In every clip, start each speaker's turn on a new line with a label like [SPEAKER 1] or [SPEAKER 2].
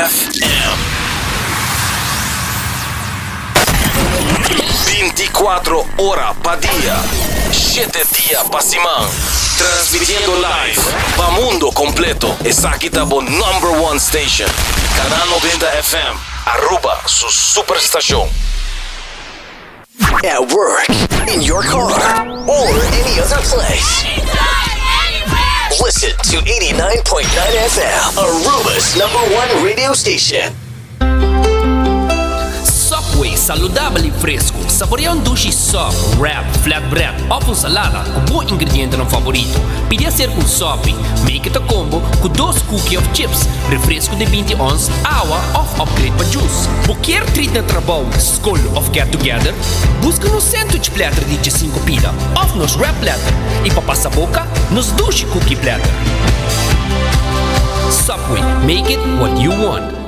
[SPEAKER 1] FM. 24 horas pa' día, 7 días pa' semana. Transmitiendo live pa' mundo completo. Esa aquí está por #1 station. Canal 90 FM. Aruba, su superestación.
[SPEAKER 2] At work, in your car, or any other place. Listen to 89.9 FM, Aruba's #1 radio station.
[SPEAKER 3] Subway, saudável e fresco. Saboreia um duche soft, wrap, flatbread, ou salada com bom ingrediente no favorito. Pide a ser com sope, make it a combo com 2 cookies of chips, refresco de 20 ons, água ou upgrade para juice. Qualquer treat na trabalho, school of get together, busca no sandwich platter de 5 pida, ou nos wrap platter, e para passar a boca, nos duche cookie platter. Subway, make it what you want.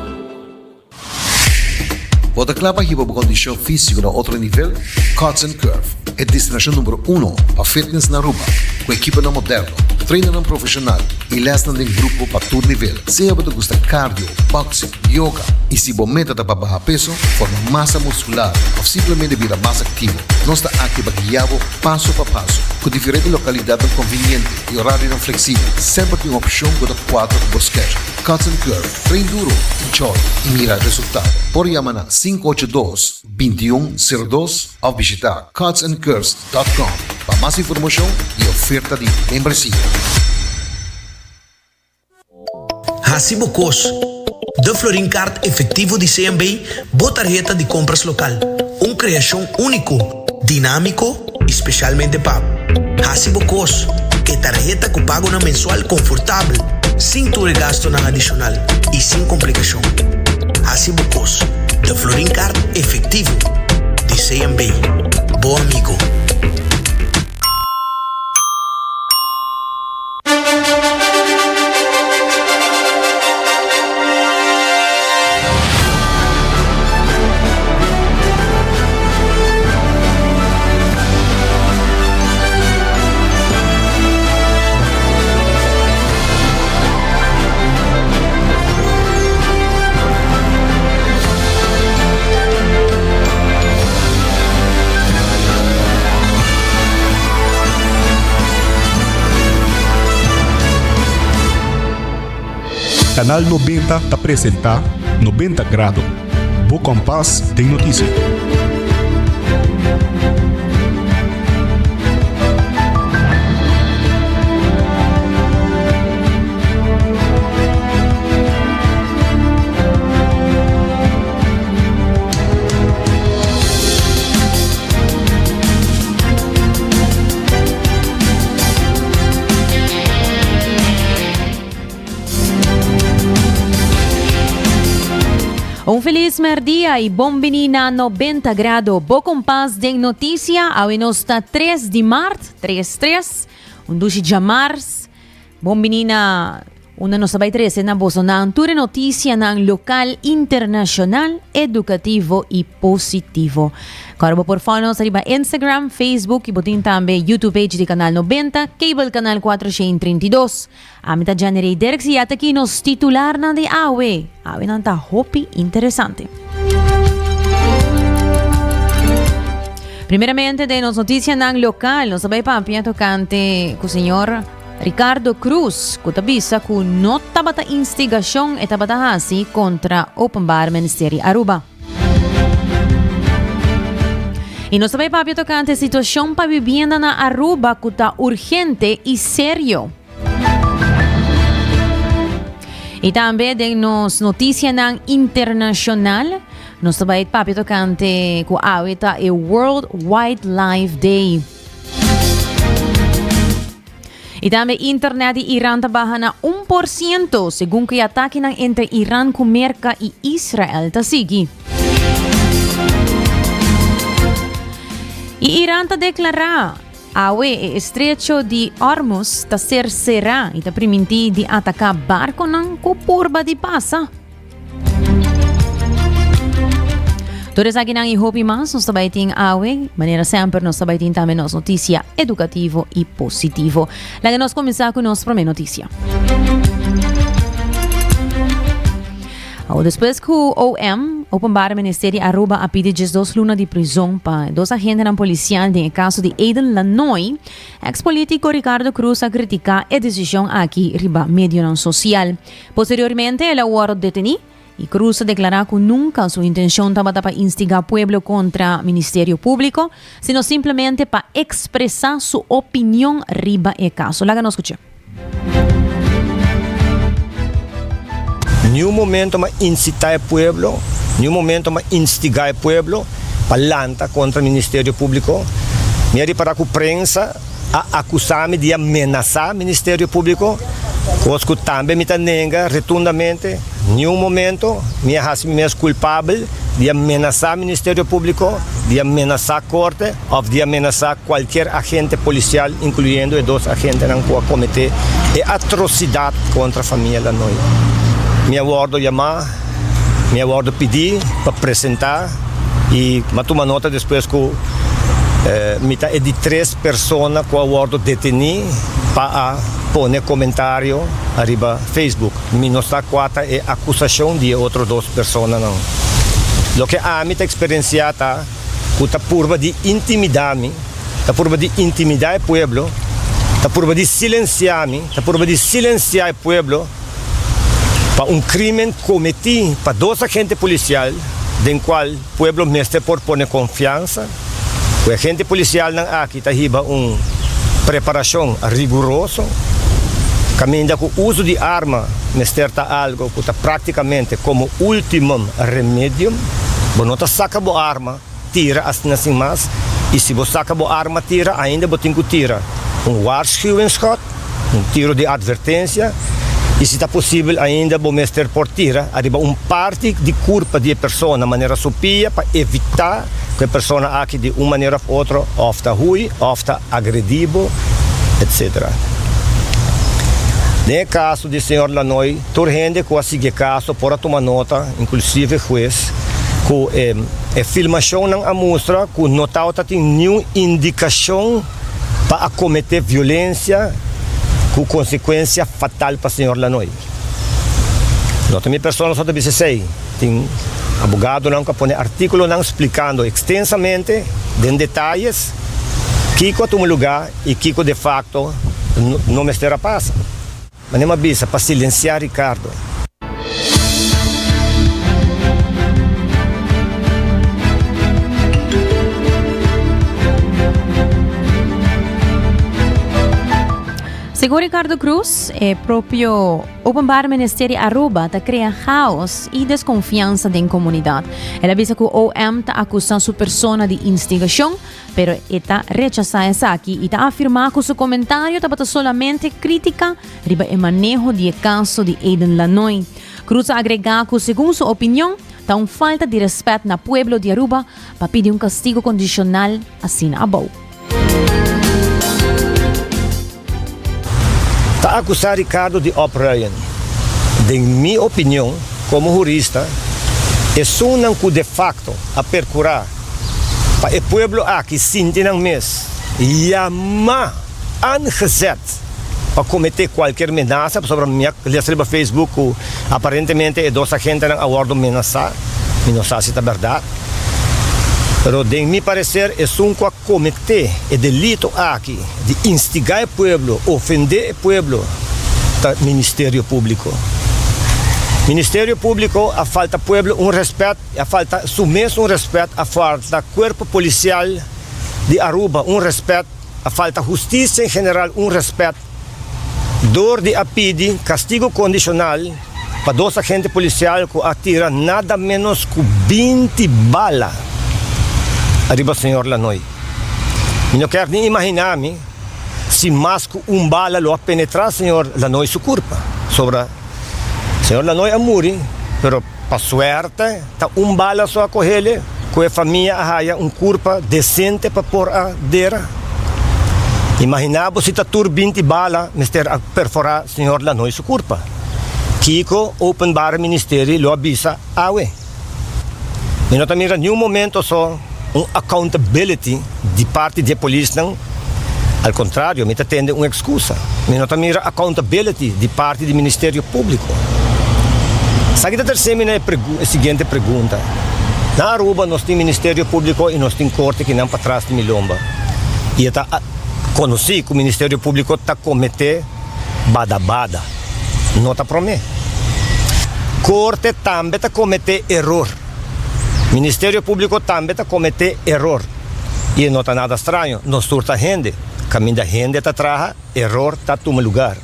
[SPEAKER 4] Bota clapa hiba bu kondisyon físico na outro nível? Cuts and Curve é destinação número 1 para fitness na Aruba, com equipa na moderno, treino na profissional e lesson em grupo para todo nível. Se você gosta de cardio, boxing, yoga e se você meta para baixar peso, forma massa muscular ou simplesmente vira mais ativo, nós está aqui para guiá-lo passo a passo, com diferentes localidades convenientes e horário flexível. Sempre tem uma opção para 4 bosquetes. Cuts and Curve, treino duro, enjoy e mira resultado. Por chamar na 582-2102 ou visitar cutsandcurves.com para mais informação e oferta de membresia.
[SPEAKER 5] Hasibo Cos, de Florin Card efetivo de CMB, boa tarjeta de compras local. Criação único, dinâmico, especialmente pago. Hasibo Cos, é tarjeta que pago na mensual confortável, sem ter gasto na adicional e sem complicação. Hasibo Cos, de Florin Card efetivo de CMB. Bom amigo.
[SPEAKER 6] Canal 90 apresenta 90 Grado. Bo Compass tem notícia.
[SPEAKER 7] Feliz merdia e bom menina 90 grado. Bo Compass de notícia ao enosta 3 de março, 3 2 de março. Bom menina, una nos sabay 13 na boso na anture notícia ng local, internacional, educativo e positivo. Karo por follow sa riba Instagram, Facebook, ibutin tambe YouTube page di Canal 90, Cable Canal 432. Amita January Derek siyata kinos titular na di awe. Awe nanta hopi interesante. Primeramente de nos noticia ng local, nos sabay pa piya tocante ku senyor Ricardo Cruz, kutabisa ku not tabata instigasyon etabatahasi kontra Open Bar Ministeri Aruba. E nos sabay pa piya tocante sitwasyon pa vivienda na Aruba kuta urgente e serio. E também de nos notícia ng internacional, nos sabay pa piya tocante ku awita e World Wildlife Day. E também internet e Iran tabaha na 1% según que atake ng entre Iran, Merca e Israel tasigi. E Iran ta deklara awe e estrecho de Hormuz ta será e ta priminti di ataka barco ng kupurba di pasa. Todas aqui nang ihopi mas nos tabaiting awe, maneira sempre nos tabaiting também nos notícia educativo e positivo. Lá que nós começar com nossa primeira notícia. Depois que o OM, Openbare Ministerio Aruba, a pedir 2 lunas de prisão para 2 agentes policiais no caso de Aiden Lanoy, ex-político Ricardo Cruz a criticar a decisão aqui riba medio social. Posteriormente, ele foi detenido e Cruz declarou que nunca sua intenção estava para instigar o pueblo contra o Ministério Público, sino simplesmente para expressar sua opinião riba o caso. Lá que nós escutamos.
[SPEAKER 8] Nenhum momento me incitar o pueblo, nenhum momento me instigar o pueblo para lançar contra o Ministério Público. Me para que a prensa acusar-me de ameaçar o Ministério Público, coisa que também me nega rotundamente. Nenhum momento me acho culpável de ameaçar o Ministério Público, de ameaçar a Corte ou de ameaçar qualquer agente policial, incluindo os 2 agentes que cometer atrocidade contra a família Lanoy. Me aguardo chamar, me aguardo pedir para apresentar e me toma nota depois que é de 3 pessoas que eu aguardo detenir para pôr comentário arriba Facebook. Me não está 4 é acusação de outras 2 pessoas não. O que a mim está experienciada que está por de intimidar-me, está por de intimidar o pueblo, está por de silenciar-me, está por de silenciar o pueblo para crime cometido para 2 agentes policiais, do qual o pueblo mestre por pôr confiança. O agente policial não aqui está riba preparação rigorosa, caminha com o uso de arma, mestre está algo que está praticamente como último remédio. Você não saca a arma, tira assim mais, e se você saca a arma, tira, ainda você tem que tirar waarschuwingsschot, tiro de advertência. E se está possível ainda, o mestre por tira, arriba parte de culpa de pessoa de maneira supia para evitar que a pessoa aqui de uma maneira ou outra ou está ruim, ou está agredido, etc. No caso do senhor Lanoy, toda gente que sigue caso pode tomar nota, inclusive o juiz, que a filmação não mostra que não tem nenhuma indicação para cometer violência com consequência fatal para o senhor Lanoy. Não tem pessoa só de sei, tem advogado não que põe artigo não explicando extensamente, em detalhes, que toma lugar e que de facto não me estará passa. Mas nem avisa para silenciar Ricardo.
[SPEAKER 7] Segundo Ricardo Cruz, o próprio Openbare Ministerio Aruba está criando caos e desconfiança da comunidade. Ele avisa que o OM está acusando sua persona de instigação, pero está rechazando isso aqui e está afirmando que seu comentário está solamente crítica riba o manejo do caso de Aiden Lanoy. Cruz agrega que, segundo sua opinião, está uma falta de respeito no pueblo de Aruba para pedir castigo condicional assim a boa.
[SPEAKER 8] Está acusar Ricardo de O'Brien. De minha opinião, como jurista, é um que de facto a percurar para o povo aqui sinta não mês jamais aangezet para cometer qualquer ameaça sobre a minha no Facebook, aparentemente é 2 agentes não aguardam ameaçar, não sei se é verdade. Pero de mi parecer é que cometer o delito aqui de instigar o povo, ofender o povo, do Ministério Público. Ministério Público a falta povo respeito, a falta mesmo respeito, a falta corpo policial de Aruba respeito, a falta justiça em geral respeito. Dor de apide castigo condicional para 2 agentes policiais que atiram nada menos que 20 balas. Arriba senhor Lanoy. Eu não quero nem imaginar-me se mais que bala lo penetrar senhor Lanoy sua culpa. Sobre senhor Lanoy a morrer, pero para suerte, tá bala só a correr, que a família arraia culpa decente para pôr a dera. Imaginava se tá tur 20 bala, mister a perforar senhor Lanoy sua culpa. Kiko Openbare Ministerio lo avisa awe. Eu não também nenhum momento só accountability de parte da polícia não, ao contrário, me atende uma excusa. Me não também accountability de parte do Ministério Público. Sa kita tersemina a seguinte pergunta. Na Aruba, nós temos Ministério Público e nós temos Corte que não para trás de Milomba. E está conheci que o Ministério Público está cometendo bada-bada. Não está prometendo. Corte também está cometendo erro. Ministério Público também está cometendo erro. E não está nada estranho. Nós surta gente. Caminho da gente está atrás, erro está toma lugar.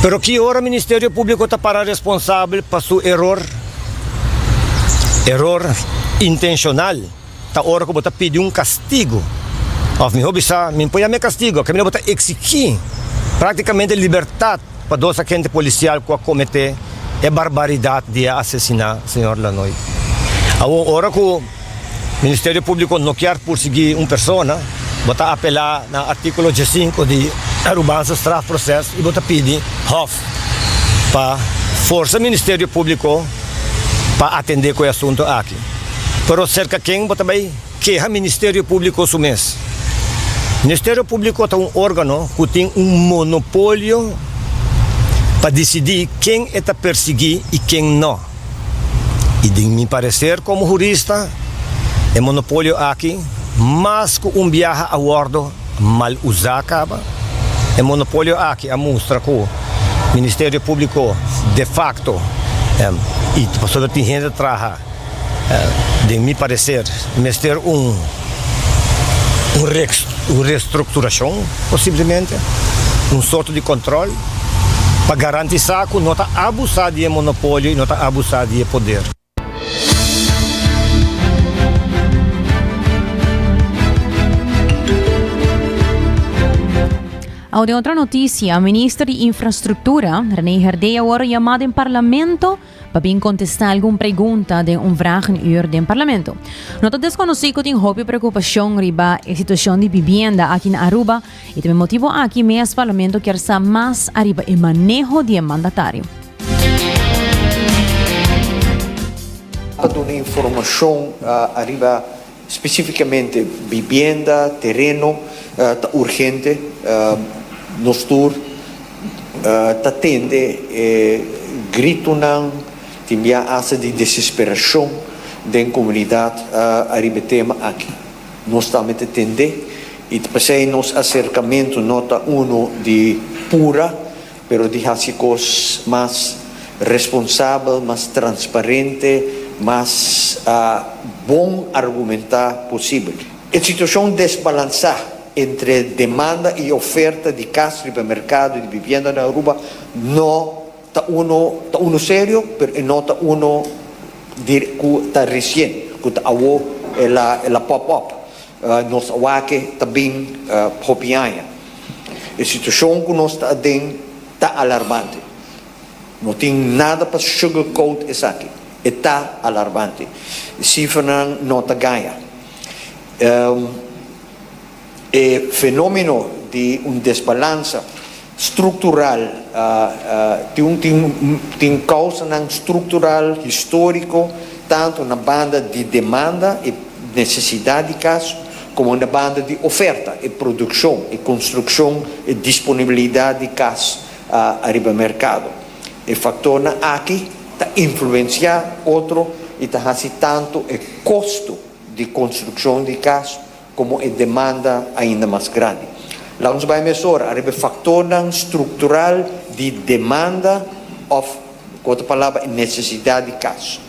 [SPEAKER 8] Pero que hora o Ministério Público está para responsável para seu erro? Erro intencional. Tá hora que você pedir castigo. Of me hobisa, me põe a castigo. Que me botar exigir praticamente liberdade para dois agentes policiais que cometer a barbaridade de assassinar o senhor Lanoy. A hora que o Ministério Público não quer perseguir uma pessoa, bota apelar no artigo 15 de Arubança Straf Processo e bota pedir HOF para força o Ministério Público para atender com o assunto aqui. Pero cerca quem bota bem que o Ministério Público sumês. O Ministério Público é um órgão que tem um monopólio para decidir quem é para perseguir e quem não. E de me parecer como jurista, o monopólio aqui, mais que viagem a bordo mal usado acaba, o monopólio aqui mostra que o Ministério Público de facto e sobre tem gente trabalha, de me parecer, mestre uma reestruturação, possivelmente, sorte de controle, para garantir que não está abusado de monopólio e não está abusado de poder.
[SPEAKER 7] De outra notícia, a ministra de Infraestrutura, René Herdey, agora chamada em parlamento para vir contestar alguma pergunta de vragenuur do parlamento. Nós desconhecemos que tem hobby preocupação riba a situação de vivienda aqui na Aruba e também motivo aqui mesmo parlamento quer saber mais arriba o manejo de mandatário.
[SPEAKER 9] Para dar informação arriba especificamente vivienda, terreno, urgente, nós tende grito não tinha asa de desesperação da comunidade arriba tema aqui. Nós também tende e depois nos acercamento nota de pura, pero de hasicos mais responsável, mais transparente, mais bom argumentar possível. A situação desbalançada entre demanda e oferta de casa de mercado de vivienda na Aruba não está uno sério, pero não está uno que está recente, que está ela pop-up, nós awake também hopianha. A situação que nós está alarmante. Não tem nada para sugarcoat isso aqui. Está alarmante. Cifra não está ganha. O fenômeno de desbalança estrutural tem causa estrutural histórico tanto na banda de demanda e necessidade de caso como na banda de oferta e produção e construção e disponibilidade de caso arriba mercado. O fator aqui está influenciar outro e está assim tanto o custo de construção de caso como a demanda ainda mais grande. Lá nos vai mesurar arriba fator estrutural de demanda of outra palavra necessidade de caso.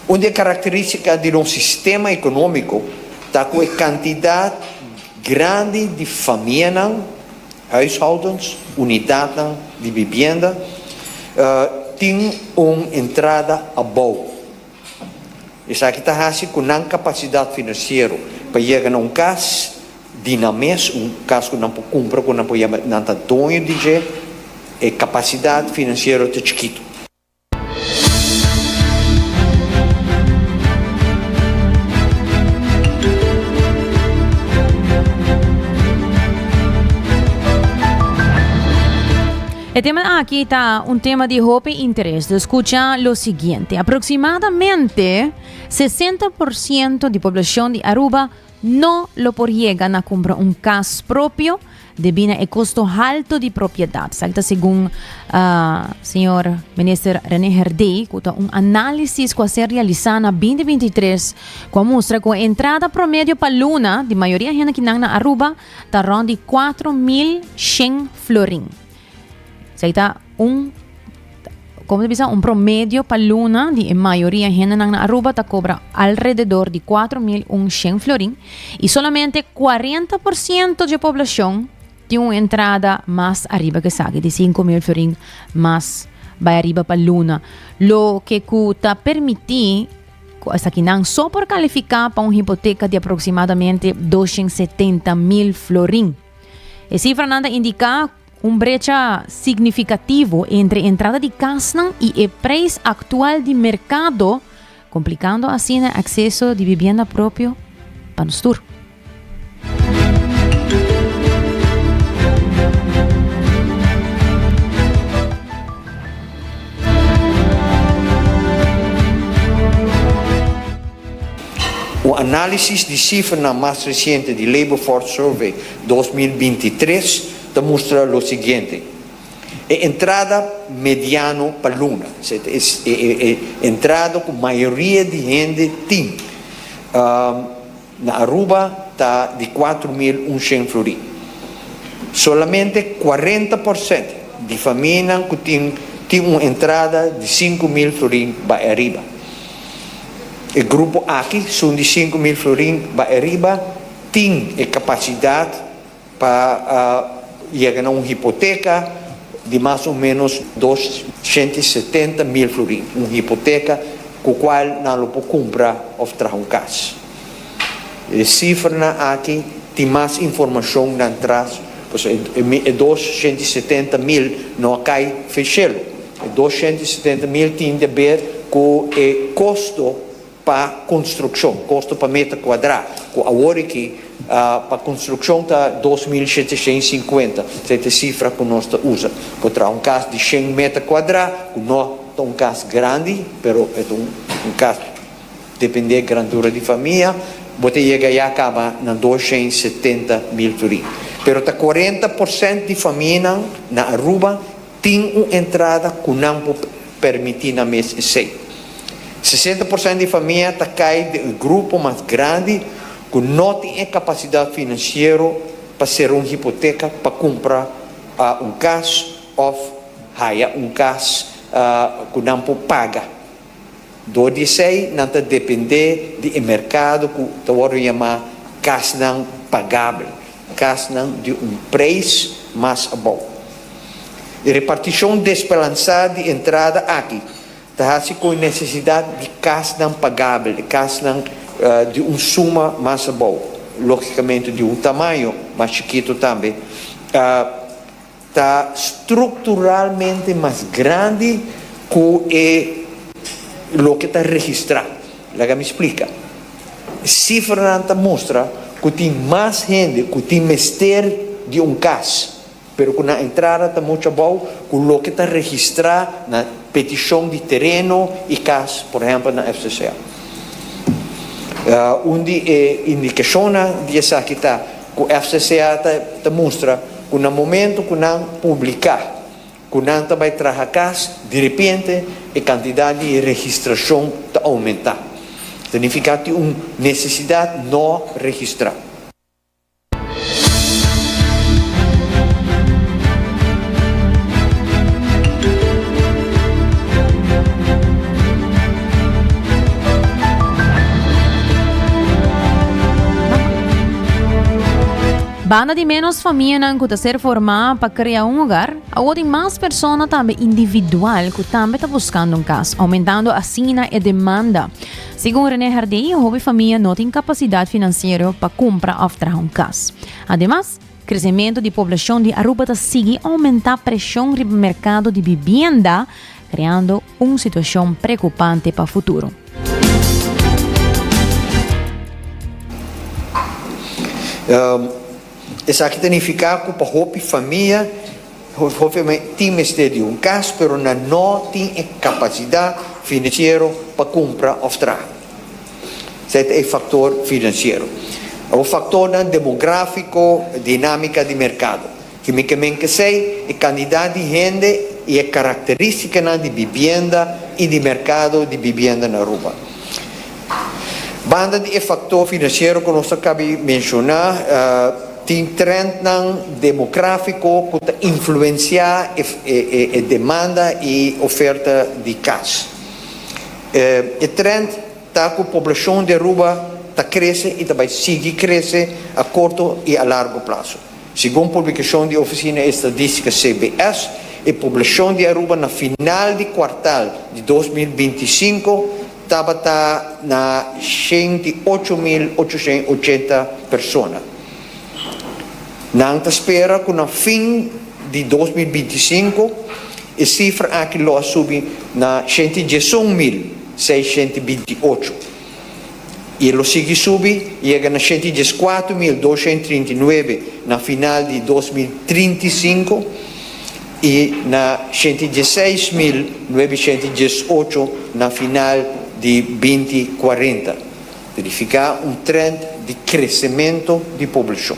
[SPEAKER 9] Onde a característica de um sistema econômico está com a quantidade grande de famílias, huishoudens, unidades de vivenda, tem uma entrada a boa. Isso aqui está assim com a capacidade financeira para chegar a caso dinamês, caso que não pode comprar, que não pode não está dono de jeito, a capacidade financeira está chiquito.
[SPEAKER 7] El tema aquí está un tema de hope e interés. Escucha lo siguiente. Aproximadamente 60% de población de Aruba no lo llegan a comprar un casa propio debido al costo alto de propiedad. Salta según señor ministro René Herdey, un análisis que se realizó en 2023 que muestra que la entrada promedio para Luna, de mayoría de gente que está en Aruba, está ronda de 4.100 florín. Salta un promedio para Luna, de mayoría de gente en Aruba, te cobra alrededor de 4.100 florín y solamente 40% de la población tiene una entrada más arriba que sabe, de 5.000 florín más va arriba para Luna. Lo que te permite, hasta que no só por calificar para una hipoteca de aproximadamente 270.000 florín. La cifra nada indica brecha significativo entre entrada de casa y el precio actual de mercado, complicando así el acceso de vivienda propio para nosotros.
[SPEAKER 9] O análisis de cifra más reciente de Labor Force Survey 2023 te muestra lo siguiente. Entrada mediano para Luna, entrada con mayoría de gente tiene. Na Aruba está de 4.100 florín. Solamente 40% de famílias que tiene una entrada de 5.000 florín para arriba. El grupo aquí son de 5.000 florín para arriba, tiene capacidad para llegar a una hipoteca de más o menos 270.000 florín. Una hipoteca con la cual no lo puede comprar o traer un casa. La cifra aquí tiene más información atrás. Pues 270.000 no cae fechelo. 270.000 tiene que ver con el costo para construção, custo para metro quadrado. Agora que para construção está 2.750, essa cifra que nós usamos. Para um caso de 100 metros quadrados, não é um caso grande, mas é um caso, depende da grandura de família, você chega e acaba na 270.000 florín. Mas 40% de família na Aruba tem uma entrada que não permite na mês 6. 60% de família está caindo do grupo mais grande que não tem capacidade financeira para ser uma hipoteca para comprar um casa ou haya um casa que não pode pagar. Do disso não está depender do mercado que está chamar casa não pagável, casa não de preço mais bom. A repartição desbalançada de entrada aqui está com necessidade de casa não pagável, de casa não, de suma mais boa, logicamente de tamanho mais chiquito também, está estruturalmente mais grande que o que está registrado. Lá me explica. Cifra não mostra que tem mais gente que tem mistério de casa. Pero com a entrada está muito bom, com o que está registrado na petição de terreno e casa, por exemplo, na FCCA. Onde indicação de essa que está, que a FCCA está mostra que no momento que não publicar, que não vai trazer casa, de repente a quantidade de registração está aumentar. Significa que uma necessidade não registrada.
[SPEAKER 7] Banda de menos família que está ser formada para criar um lugar, agora tem mais pessoas também individual que também está buscando casa, aumentando assim a demanda. Segundo René Herdey, a família não tem capacidade financeira para comprar ou trazer casa. Además, o crescimento de população de Aruba sigue a aumentar a pressão no mercado de vivienda, criando uma situação preocupante para o futuro.
[SPEAKER 9] Isso aqui significa que para a família tem mistério um caso, mas não tem capacidade financeira para comprar ou trazer. Esse é o fator financeiro. O fator demográfico, dinâmica de mercado. que sei, a quantidade de gente e a característica de vivienda e de mercado de vivienda na Aruba. Banda de fator financeiro que nós acabamos de mencionar, tem trend demográfico que influencia a demanda e oferta de casa. O trend está com a população de Aruba está cresce e também sigue crescer a curto e a largo prazo. Segundo a publicação da Oficina Estadística CBS, a população de Aruba na final de quartal de 2025 estava na 108.880 pessoas. Não espera que no fim de 2025 a cifra aqui lo subi na 111.628 e lo sigue subir chega na 114.239 na final de 2035 e na 116.918 na final de 2040. Verificar trend de crescimento de população.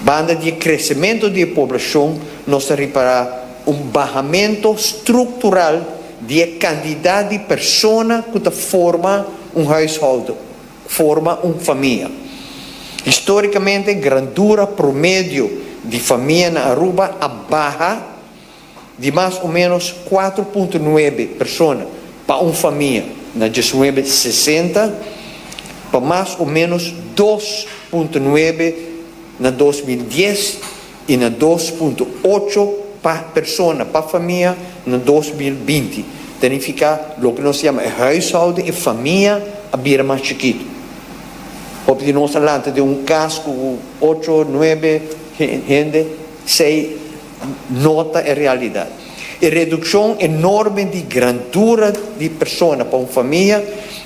[SPEAKER 9] Banda de crescimento de população, nós reparar barramento estrutural de quantidade de pessoas que formam household, forma família. Historicamente, a grandura promédio de família na Aruba abaixo de mais ou menos 4,9 pessoas para família na 1960, para mais ou menos 2,9 na 2010 e na 2,8 para pessoa, para família na 2020. Significa o que nós chamamos de household e família a vira mais chiquito. Porque nós falamos de caso com 8, 9 gente, 6 nota a realidade. A redução enorme de grandura de pessoas para família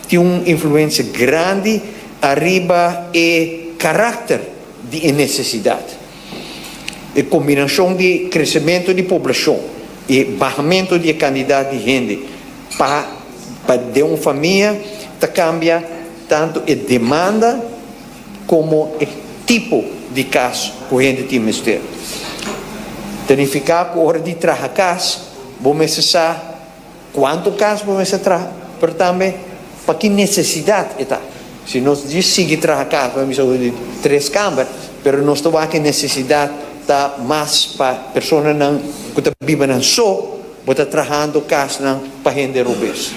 [SPEAKER 9] tem uma influência grande arriba e caráter de necessidade. A combinação de crescimento de população e baixamento de quantidade de gente para de uma família cambia tanto a demanda como o tipo de casa que a gente tem que ter. Significa que a hora de trazer casa, vamos saber quanto casa vamos trazer, mas também para que necessidade está. Se nós seguir trazer casa, vamos de 3 câmaras, mas nós temos que necessidade está mais para pessoas que vivem só, que estão trabalhando casa para render o berço.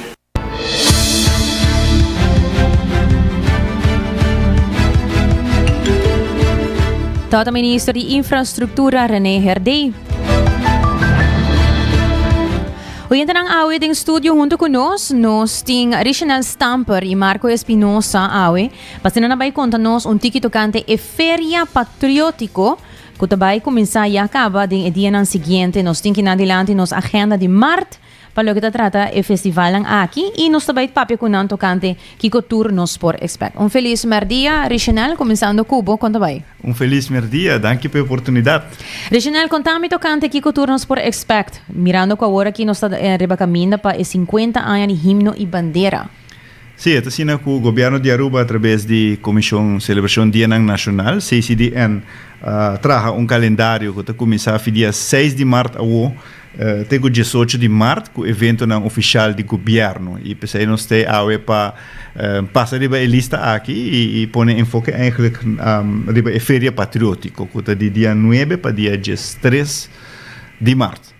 [SPEAKER 7] Tata Ministro de Infraestrutura René Herdey. Hoy entrang awe ding studio junto con nos ting Richnel Stamper e Marco Espinosa awe. Pasina na bay conta nos un tiki tocante e Feria Patriótico que também começar e acaba din dia ng siguiente nos ting kinadilante nos agenda de Mart para lo que trata o festival aqui e nos também papel com nanto tocante Kiko Tour nos por expect. Feliz merdia, Richnel, começando Cubo, conta bay.
[SPEAKER 10] Feliz merdia, danke pela oportunidade.
[SPEAKER 7] Richnel, contame tocante Kiko Tour nos por expect. Mirando com a hora que nos está arriba caminho para 50 anos de himno e bandeira.
[SPEAKER 10] Sim, está sendo que o governo de Aruba, através da Comissão Celebração Dia Nacional, CCDN, traga calendário que começa a dia 6 de março até o 18 de março, com o evento oficial do governo. E pensei nós ter para passar a lista aqui e pôr enfoque eigenlijk a Feria Patriótico, que é de dia 9 para dia 13 de março.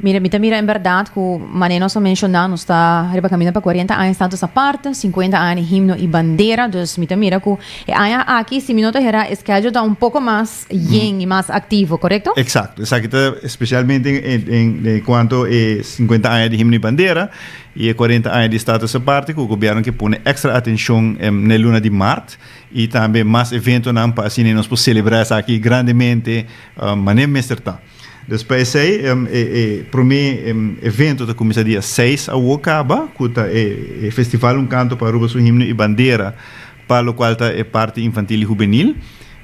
[SPEAKER 7] Mira, em verdade, que maneira nós mencionamos, está arriba caminhando para 40 anos, tanto essa parte, 50 anos de himno e bandeira, então, mira, que aqui, se minuto era, o schedule está pouco mais e mais ativo, correto?
[SPEAKER 10] Exato, especialmente em quanto a 50 anos de himno e bandeira e 40 anos de estado essa parte, que o governo que põe extra atenção na luna de março e também mais eventos para assim nós podemos celebrar aqui grandemente, maneira mestrata. Depois aí, o primeiro evento que começa dia 6 a acaba, que é o Festival Canto para Aruba Su Himno e Bandeira, para o qual é parte infantil e juvenil.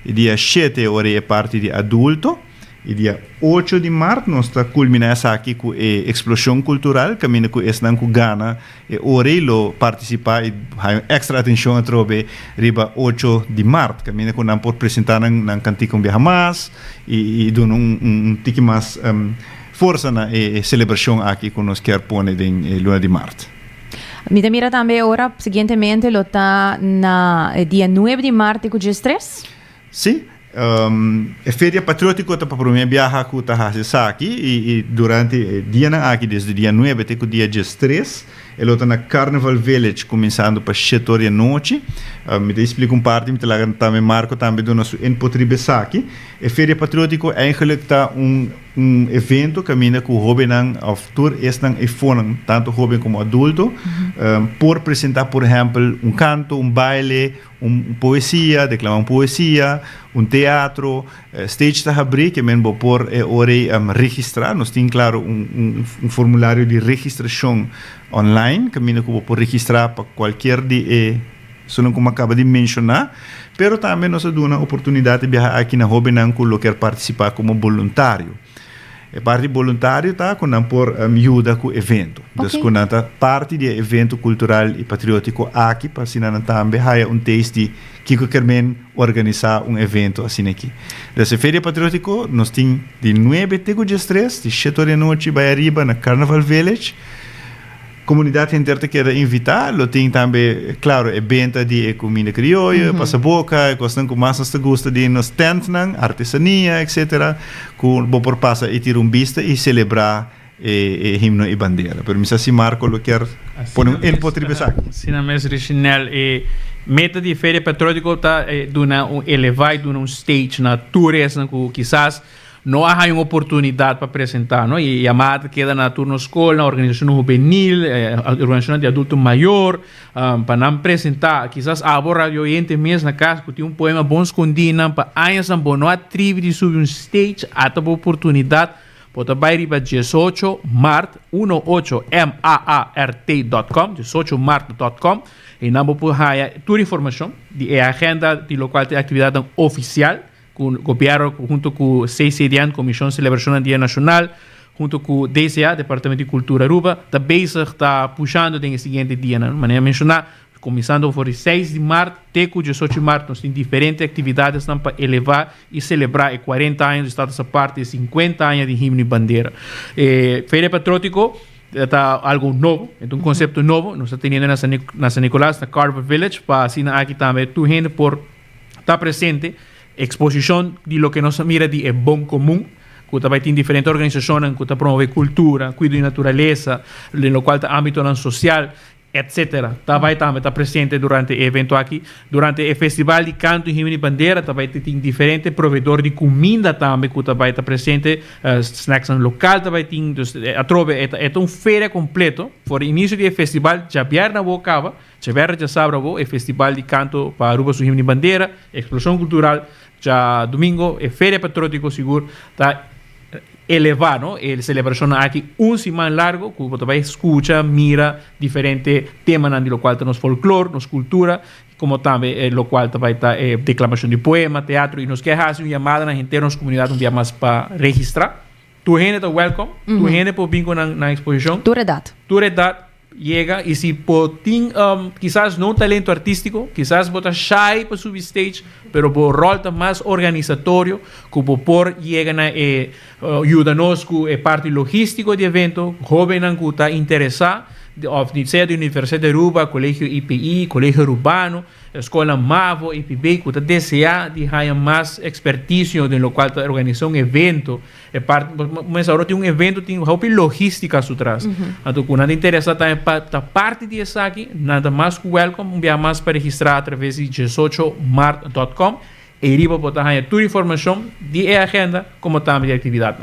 [SPEAKER 10] E dia 7 é parte de adulto. E dia 8 de março nós está culminar essa aqui com a explosão cultural, caminho com esse não com Ghana, e orelo participar e extra atenção a trobe riba 8 de março, caminho com não por apresentar na cantiga Hamas e dar tique mais força na celebração aqui que nós quer pôr em luna de março.
[SPEAKER 7] Me mira também agora, seguintemente, lo está na dia 9 de março com dias 3?
[SPEAKER 10] Sim. A Feria Patriótica está para mim viajar com a aqui e durante o dia aqui desde o dia 9 até o dia 3 ele está na Carnival Village começando para 7 horas da noite. Me explico parte, me também marco também do nosso enpotribe aqui. A Feria Patriótica eigenlijk está evento que caminha com o jovem of tour estão e foram tanto jovem como adulto por apresentar por exemplo canto, baile, poesia, declamar poesia, teatro, stage está abrir que mesmo por registrar, nós temos claro formulário de registração online, caminho que por registrar para qualquer de só como acaba de mencionar, pero também nós damos uma oportunidade de viajar aqui na Hobenang que quer participar como voluntário. A parte voluntário tá quando por ajuda com o evento. Então quando parte do evento cultural e patriótico aqui para assinar também há teste que quer organizar evento assim aqui. Dessa feira patriótica nós temos de 9 até o dia 3, de 7 horas da noite vai arriba na Carnival Village. Comunidade inteira quer invitar, tem também, claro, evento de comida criolla, passa-boca, gostam com massas que gosta de nos tent, artesania, etc. Com por passa e tirar vista e celebrar himno e bandeira. Pero misa si Marco lo quer pôr potribesak.
[SPEAKER 11] Sina mes original meta de feira patriótica tá duna elevar duna stage na tours na quizás não há uma oportunidade para apresentar, não? E a mata queda na turno escola, na organização juvenil, a organização de adulto maior, para não apresentar, quizás a radio oyente mesmo na casa, que tem poema bom escondido, para anos não atribuir sobre stage, há a oportunidade, pode ir para 18 mart, 18mart.com, 18mart.com, e não pode ter toda a informação, de agenda de local de atividade oficial, com o governo, junto com o CCDN, Comissão de Celebração do Dia Nacional, junto com o DCA, Departamento de Cultura Aruba, está puxando no seguinte dia, de maneira mencionar, começando por 6 de março até o 18 de março, nós temos diferentes atividades para elevar e celebrar 40 anos do Estado dessa parte, 50 anos de himno e bandeira. Feira Patriótico está algo novo, é um conceito novo, nós estamos tendo na San Nicolás, na Carnival Village, para assim aqui também, tu gente por estar presente, exposição de lo que nos mira de bom comum, que também tem diferentes organizações que promovem cultura, cuidam de natureza, no qual está âmbito social, etc. Também está presente durante o evento aqui, durante o festival de canto e himno e bandeira, também tem diferentes provedores de comida também que também está presente, snacks local também tem, a trove é feira completo, por início do festival já vier na boca, já vier já sabe o festival de canto para Aruba su himno e bandeira, explosão cultural, já domingo, feira patriótico seguro, está elevar, ¿no? A celebração aqui semana largo, que você vai escutar, mira diferentes temas no qual temos folclore, nos cultura, como também no qual vai estar declamação de poema, teatro, e nos quer fazer uma chamada na gente, nas comunidades, um dia mais para registrar. Tu gente está welcome, tu gente pode vir na exposição.
[SPEAKER 7] Tu redata.
[SPEAKER 11] Llega e se tem quizás não talento artístico, quizás bota shy para subir stage, pero por rol mais organizatório, que por llega na ajuda-nos com a parte logística do evento, jovem que está interessado, seja da Universidade de Aruba, Colégio IPI, Colégio Urbano, Escola MAVO, IPB, que está deseando de ter mais expertise no qual está organizando evento. Mas agora tem evento, tem uma logística atrás. Então, quando está interessado em parte disso aqui, nada mais que welcome, um dia mais para registrar através de 18mart.com. E riba pode ter toda a informação de agenda, como também de atividade.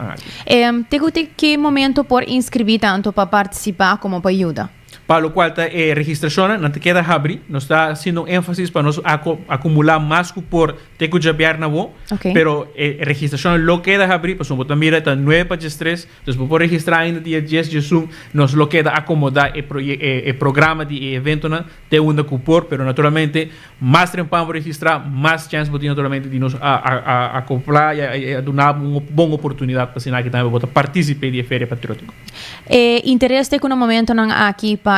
[SPEAKER 7] Tem que momento por inscrever tanto para participar como para ajudar?
[SPEAKER 11] para lo cual registración no te queda abrir, nos está haciendo énfasis para nos acumular más cupor te cujabiar na wo, pero registración lo queda abrir, pues como también está 9 para 3, entonces por registrar en el día 10 de Zoom nos lo queda acomodar el programa de evento de un cupor, pero naturalmente más tiempo para registrar, más chance naturalmente de nos acoplar y dar una buena oportunidad para que también participe de Feria Patriótico.
[SPEAKER 7] Interés de un momento aquí para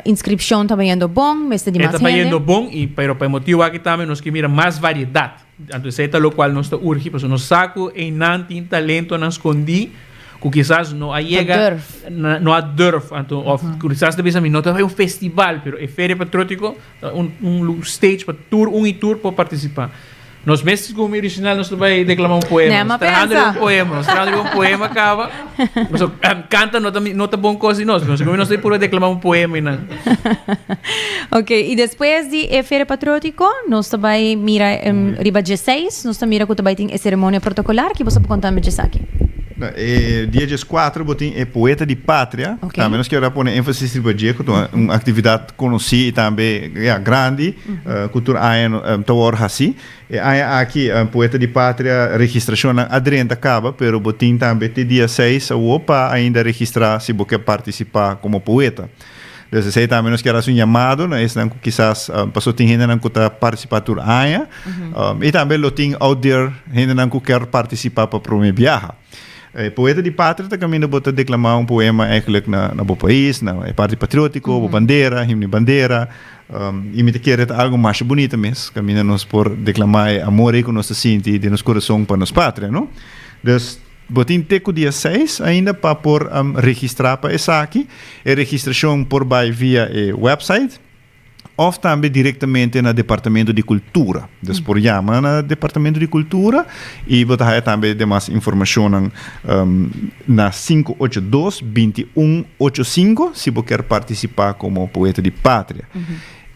[SPEAKER 7] inscripción está yendo bon, de más
[SPEAKER 11] está yendo bon, pero para motivo aquí también nos que mira más variedad. Entonces, esto es lo cual nos está urgiendo, pues nos saco en nanti talento nos escondí, que quizás no llega, no a durf, o quizás de vez a mí no te va un festival, pero el Feria Patriótico, un stage para tour, tour para participar. Nos meses como original nos vai declamar un poema. Nos traindo un poema acaba. Nos canta nota bom coisa nós. Nos puro declamar un poema
[SPEAKER 7] Ok, e depois de Feira Patriótico, nós vai mira riba 16, nós mira que vai ter a cerimônia protocolar que você pode contar me aqui.
[SPEAKER 10] Dia 14 botin é poeta de pátria. Também nós queremos pôr ênfase nesse dia, que é uma atividade conhecida e também grande, cultura aino tawar assim. Aqui poeta de pátria registração adrente acaba, pero botin também até dia 6 ou para ainda registrar se você quer participar como poeta. Então, aí também nós queremos chamado, né? Esse não quizás passou tem gente não que está participando aia, e também lo tem out there gente não que quer participar para promover viagem. Poeta de pátria também bota declamar poema eigenlijk na bo país, na parte patriótico, bo bandeira, himno de bandeira, e me quer algo mais bonito mesmo, caminha nos por declamar amor que nós sente de nos coração para nos pátria, não? Então, botin teco dia 6 ainda para por registrar para essa aqui, a registração por vai via website, ou também diretamente no Departamento de Cultura. Então, por chamar no Departamento de Cultura e botar também demais informação na 582-2185, se você quer participar como poeta de pátria.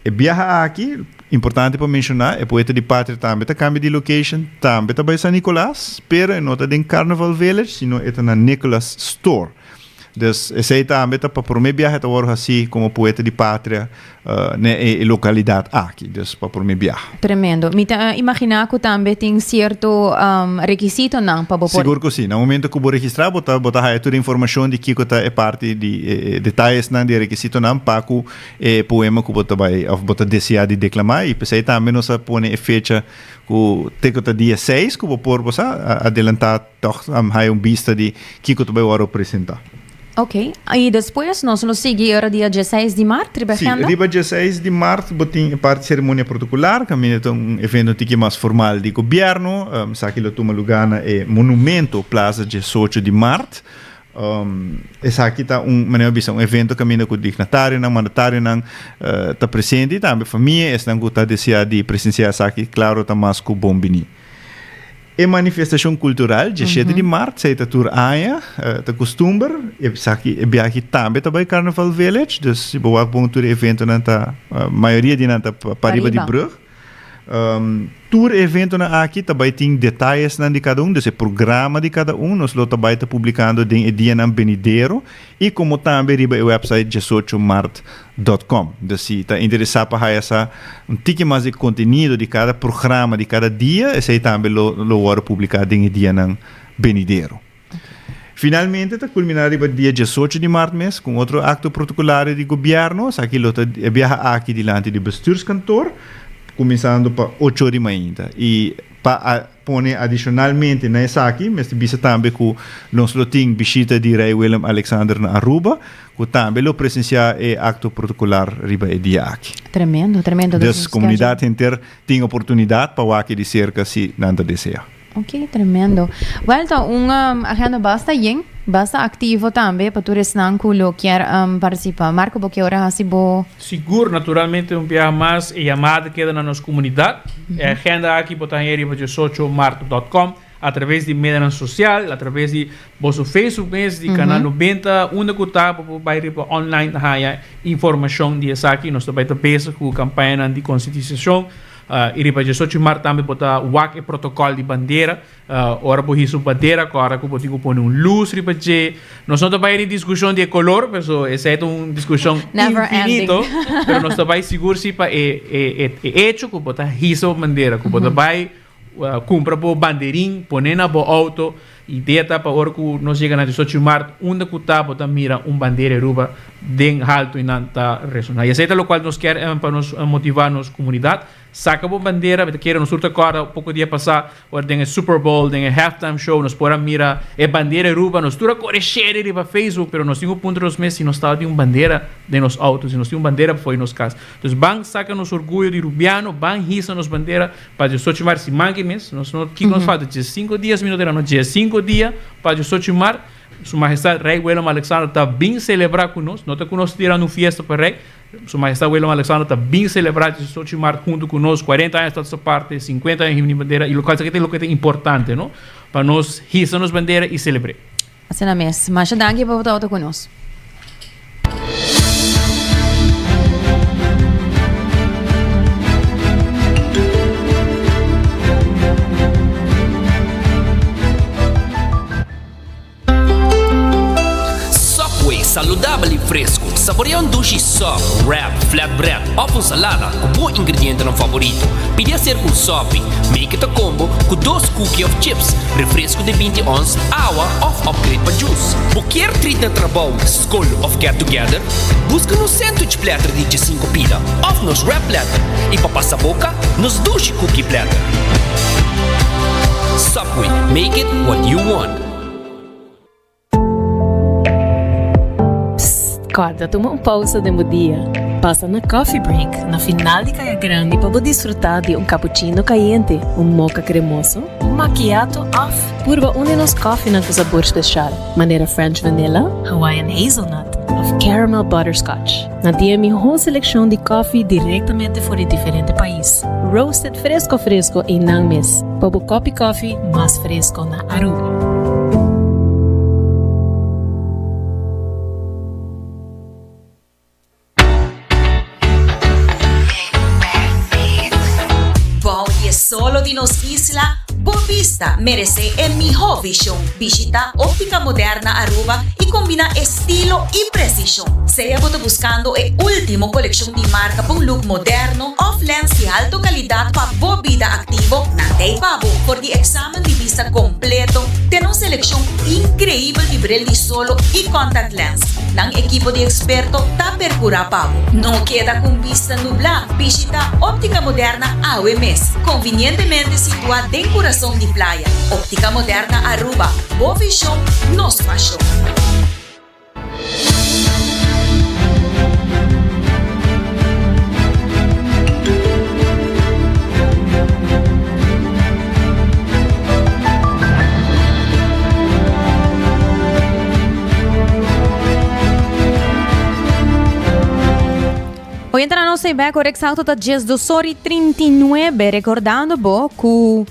[SPEAKER 10] E viaja aqui, importante para mencionar, é poeta de pátria também está cambia de location, também está em São Nicolás, pero não está em Carnival Village, sino está na Nicholas Store. Então, esse aí também está para promover viagem assim como poeta de pátria na localidade aqui, então para promover viagem.
[SPEAKER 7] Tremendo. Me imaginar que também tem certo requisito não para poder.
[SPEAKER 10] Seguro que sim. No momento que vou registrar, botar toda a informação de que é parte de detalhes não de requisito não para o poema que botar desejar de declamar e aí também nós põe a fecha que tem dia 6 que vou pôr você adelantar toch vista de que tu vai apresentar.
[SPEAKER 7] Ok, e depois nós nos seguimos dia 16 de março,
[SPEAKER 10] Sim, dia 16 de março, botem parte de cerimônia protocolar, que é um evento mais formal de governo, sabe que toma lugar no Monumento Plaza 18 de março. Essa aqui está um evento que com o dignatário, mandatário, está presente, também a família, está deseando de presenciar aqui, claro, está mais com o bombini. É manifestação cultural, dia 7 de março, aí está tur aia, está costumbar, e aqui também está by Carnival Village, então se boa bom tur evento na a maioria de nanta pariba de brug. Tour evento na aqui também tem detalhes de cada então o programa de cada nós lo também está publicando em dia na Benidero e como também riba o website 18mart.com. Então se está interessado para essa tique mais de conteúdo de cada programa de cada dia, esse também lo vai publicado em dia na Benidero. Finalmente, está culminado o dia 18 de março mês com outro acto protocolar de governo, aqui lo viaja aqui diante do bestuurskantoor, começando para 8 de manhã. E para pôr adicionalmente nessa aqui, mas bisa também que nós temos visita de Rei Willem Alexander na Aruba, que também lo presenciar o acto protocolar riba e dia aqui.
[SPEAKER 7] Tremendo.
[SPEAKER 10] Então, a comunidade inteira tem oportunidade para aqui de cerca se nada deseja.
[SPEAKER 7] Ok, tremendo. Well, então, agenda basta ativo também para todos que querem participar. Marco, porque hora assim bo?
[SPEAKER 11] Seguro, naturalmente, viaje mais e chamada queda na nossa comunidade. A agenda aqui para ir para 18mart.com, através de mídia social, através de vosso Facebook, de canal 90, onde que está para ir para online, informação de aqui. Nós também estamos com a campanha de conscientização. iri pa 18 de março também bota wak e protocolo de bandeira. Ora por isso bandeira, agora que botigo põe luz iri pa je. Nós não estamos em discussão de color, pero essa é uma discussão infinito. Pero nós estamos seguros se pa hecho que bota hiso bandeira, que bota vai compra por bandeirinho, põe na bo auto e deta para hora que nós chega na 18 de março, onde que tá bota mira bandeira Aruba den alto e nanta ressonar. E essa é o qual nós quer para nos motivar nos comunidade. Saca a bandeira, porque queira nos surta agora, pouco dia passar, hora tem Super Bowl, tem halftime show, nós pora mira bandeira Aruba, nós tura correr para Facebook, pero nós temos ponto dos meses, nós está de bandeira de nos autos, e nós temos bandeira foi nos casa. Então, ban saca nos orgulho de rubiano, ban hisa nos bandeira para 18 de março, se manque mês, nós não que nos falta 5 dias, minutos, não dia 5 dias para 18 de março. Sua Majestade Rei Willem Alexander está bem celebrar conosco, não está conosco tirando festa para Rei. Sua Majestade Willem Alexander está bem celebrar 18 de março junto conosco, 40 anos dessa parte, 50 anos de bandeira, e o que é importante, não? Para nós hissar nos bandeira e celebrar.
[SPEAKER 7] Assim é mesmo. Mas danke por estar conosco.
[SPEAKER 3] Saludável e fresco, saboreia dushi soft, wrap, flatbread, ou salada com bom ingrediente no favorito. Podia ser com sopi, make it a combo com 2 cookies of chips, refresco de 20 ons, água ou upgrade para juice. Qualquer treat na trabalho, school of get together, busca no sandwich platter de 5 pila, ou nos wrap platter, e para passar a boca, nos dushi cookie platter. Subway, make it what you want.
[SPEAKER 12] Acorda, toma pausa de dia. Passa na coffee break, na final de Caia Grande, para desfrutar de cappuccino caliente, mocha cremoso, macchiato off. Purva de nos coffee na sabor especial. Maneira French vanilla, Hawaiian hazelnut, of caramel butterscotch. Na dia melhor seleção de coffee diretamente fora de diferente país. Roasted fresco em Nangmes. Para o coffee mais fresco na Aruba.
[SPEAKER 13] Solo de nos isla, Boa Vista merece el mejor visión. Visita Óptica Moderna Aruba y combina estilo y precisión. Sea buscando el último colección de marca para un look moderno, off lens de alta calidad para boa vida activo. Nate Pavo, por el examen de vista completo, tiene una selección increíble de brillo de solo y contact lens. El equipo de expertos está percura Pavo. No queda con vista nublada. Visita Óptica Moderna AWMS, convenientemente situada en corazón de playa. Óptica Moderna Aruba, boa visión, nos pasión.
[SPEAKER 7] Hoy entra no se ve correcto da 10:39, recordando que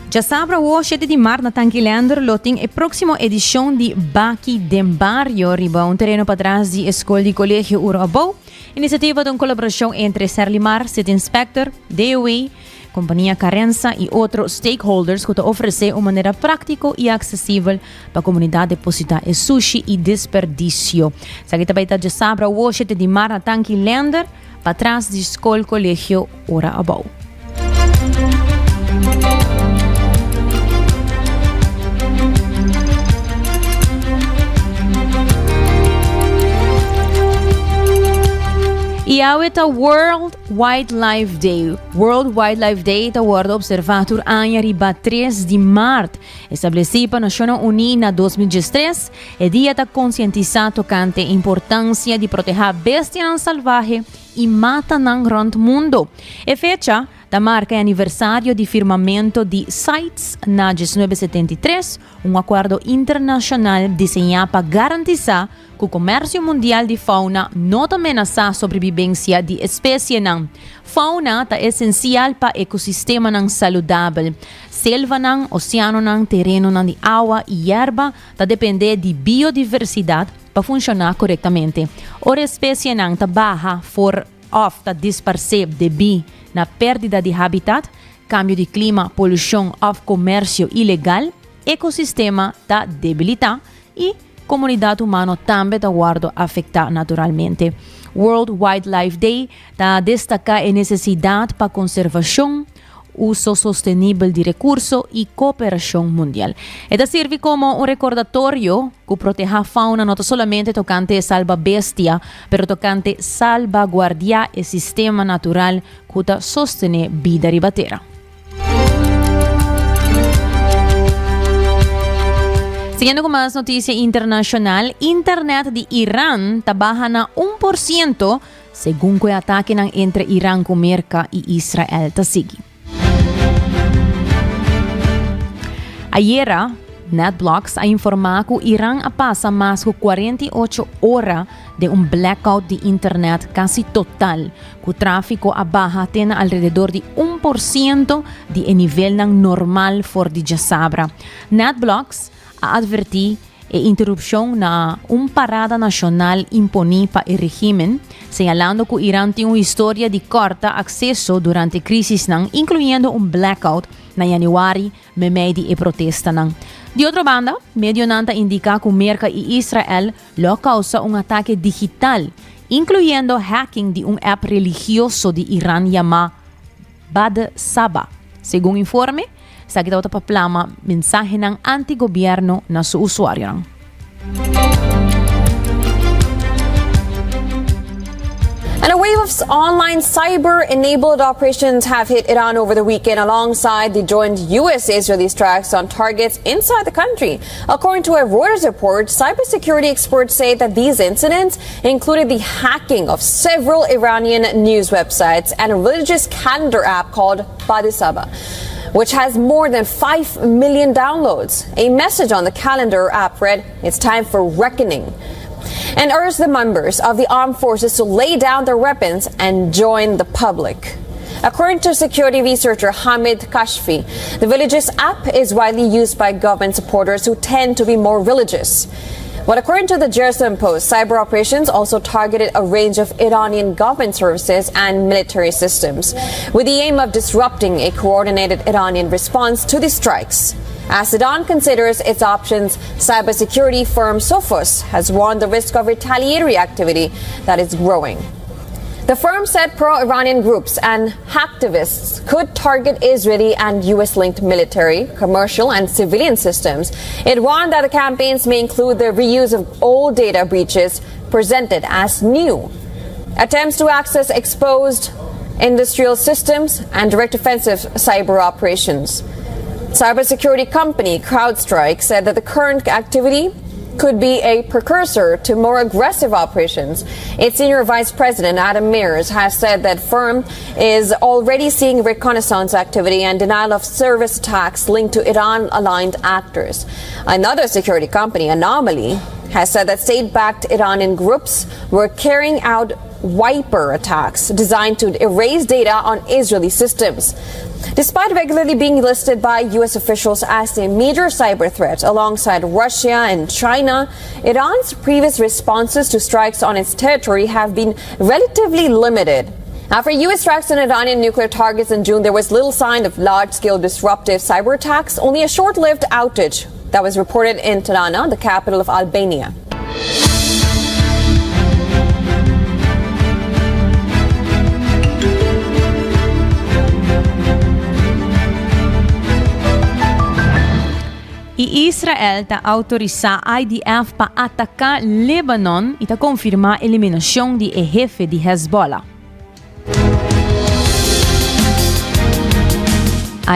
[SPEAKER 7] já sabe o 7 de março na Tanquilander loting a próxima edição de Baki Dem Barrio, riba um terreno para trás de Escola de Colégio Urabou, iniciativa de uma colaboração entre Serlimar, City Inspector, DOE, Companhia Carença e outros stakeholders que oferecem uma maneira prática e acessível para a comunidade depositar e sushi e desperdício. Sabe também já sabe o 7 de março na Tanquilander, para trás de Escola Colégio Urabou. E há o World Wildlife Day. World Wildlife Day está observado ano riba 3 de março. Estabelecido para a Nações Unidas em 2013, o dia está conscientizado quanto a importância de proteger bestias salvagens e mata no grande mundo. A fecha da marca é aniversário de firmamento de CITES na 1973, um acordo internacional desenhado para garantizar que o comércio mundial de fauna não ameaça a sobrevivência de espécies. Fauna é essencial para o ecossistema saudável. Selva, oceano, terreno de água e erva depende de biodiversidade para funcionar corretamente. Ora espécie está barra for off ta disperse debi na perdida de habitat, cambio de clima, poluição of comércio ilegal, ecosistema ta debilita e comunidade humana também ta guardo afecta naturalmente. World Wildlife Day ta destaca a necessidade para conservação, uso sostenible de recursos e cooperação mundial. Esta serve como um recordatório que protege a fauna não solamente tocante salva bestia, pero tocante salvaguardiar o sistema natural que sostene vida ribatera. Siguiendo con más noticia internacional, Internet de Irán baja na 1% según que ataque entre Irán, América y Israel sigue. Ayer, NetBlocks ha informado que Irán pasa más de 48 horas de un blackout de Internet casi total, que el tráfico baja tiene alrededor de 1% de nivel normal for de Jasabra. NetBlocks ha advertido interrupción na parada nacional imponida para el régimen, señalando que Irán tiene una historia de corta acceso durante crisis, incluyendo un blackout na januari, medio de protesta. De otra banda, medio nanta indica que América y Israel lo causa un ataque digital, incluyendo hacking de un app religioso de Irán llamado Bad Saba. Según informe, sa kita paplama mensahe ng anti-gobyerno na su usuaryo.
[SPEAKER 14] And a wave of online cyber-enabled operations have hit Iran over the weekend alongside the joint U.S.-Israeli strikes on targets inside the country. According to a Reuters report, cybersecurity experts say that these incidents included the hacking of several Iranian news websites and a religious calendar app called Badisaba, which has more than 5 million downloads. A message on the calendar app read, "It's time for reckoning," and urged the members of the armed forces to lay down their weapons and join the public. According to security researcher Hamid Kashfi, the religious app is widely used by government supporters who tend to be more religious. But according to the Jerusalem Post, cyber operations also targeted a range of Iranian government services and military systems, with the aim of disrupting a coordinated Iranian response to the strikes. As Iran considers its options, cybersecurity firm Sophos has warned the risk of retaliatory activity that is growing. The firm said pro-Iranian groups and hacktivists could target Israeli and U.S.-linked military, commercial, and civilian systems. It warned that the campaigns may include the reuse of old data breaches presented as new, attempts to access exposed industrial systems, and direct offensive cyber operations. Cybersecurity company CrowdStrike said that the current activity could be a precursor to more aggressive operations. Its senior vice president, Adam Mears, has said that firm is already seeing reconnaissance activity and denial of service attacks linked to Iran-aligned actors. Another security company, Anomaly, has said that state-backed Iranian groups were carrying out wiper attacks designed to erase data on Israeli systems. Despite regularly being listed by U.S. officials as a major cyber threat alongside Russia and China, Iran's previous responses to strikes on its territory have been relatively limited. After U.S. strikes on Iranian nuclear targets in June, there was little sign of large-scale disruptive cyber attacks, only a short-lived outage that was reported in Tirana, the capital of Albania.
[SPEAKER 7] Israel ta autoriza IDF pa atacar Lebanon e ta confirma eliminação de jefe de Hezbollah.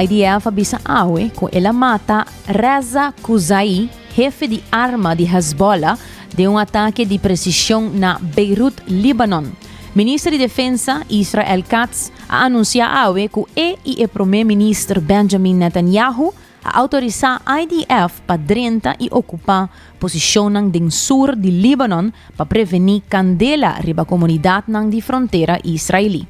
[SPEAKER 7] IDF avisa awe que ela mata Reza Kuzai, jefe de arma de Hezbollah, de um ataque de precisão na Beirut, Líbano. Ministro de Defensa Israel Katz a anunciado awe que o primeiro-ministro Benjamin Netanyahu a autorizar IDF para drenta e ocupar posição no sul de Líbano para prevenir candela riba comunidade de fronteira israeli.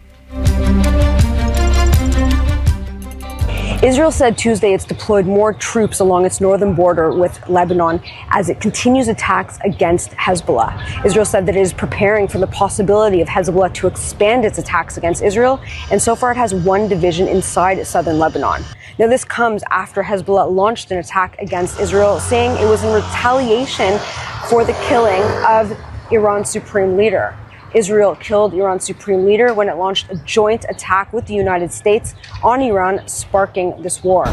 [SPEAKER 15] Israel said Tuesday it's deployed more troops along its northern border with Lebanon as it continues attacks against Hezbollah. Israel said that it is preparing for the possibility of Hezbollah to expand its attacks against Israel, and so far it has one division inside southern Lebanon. Now, this comes after Hezbollah launched an attack against Israel, saying it was in retaliation for the killing of Iran's supreme leader. Israel killed Iran's supreme leader when it launched a joint attack with the United States on Iran, sparking this war.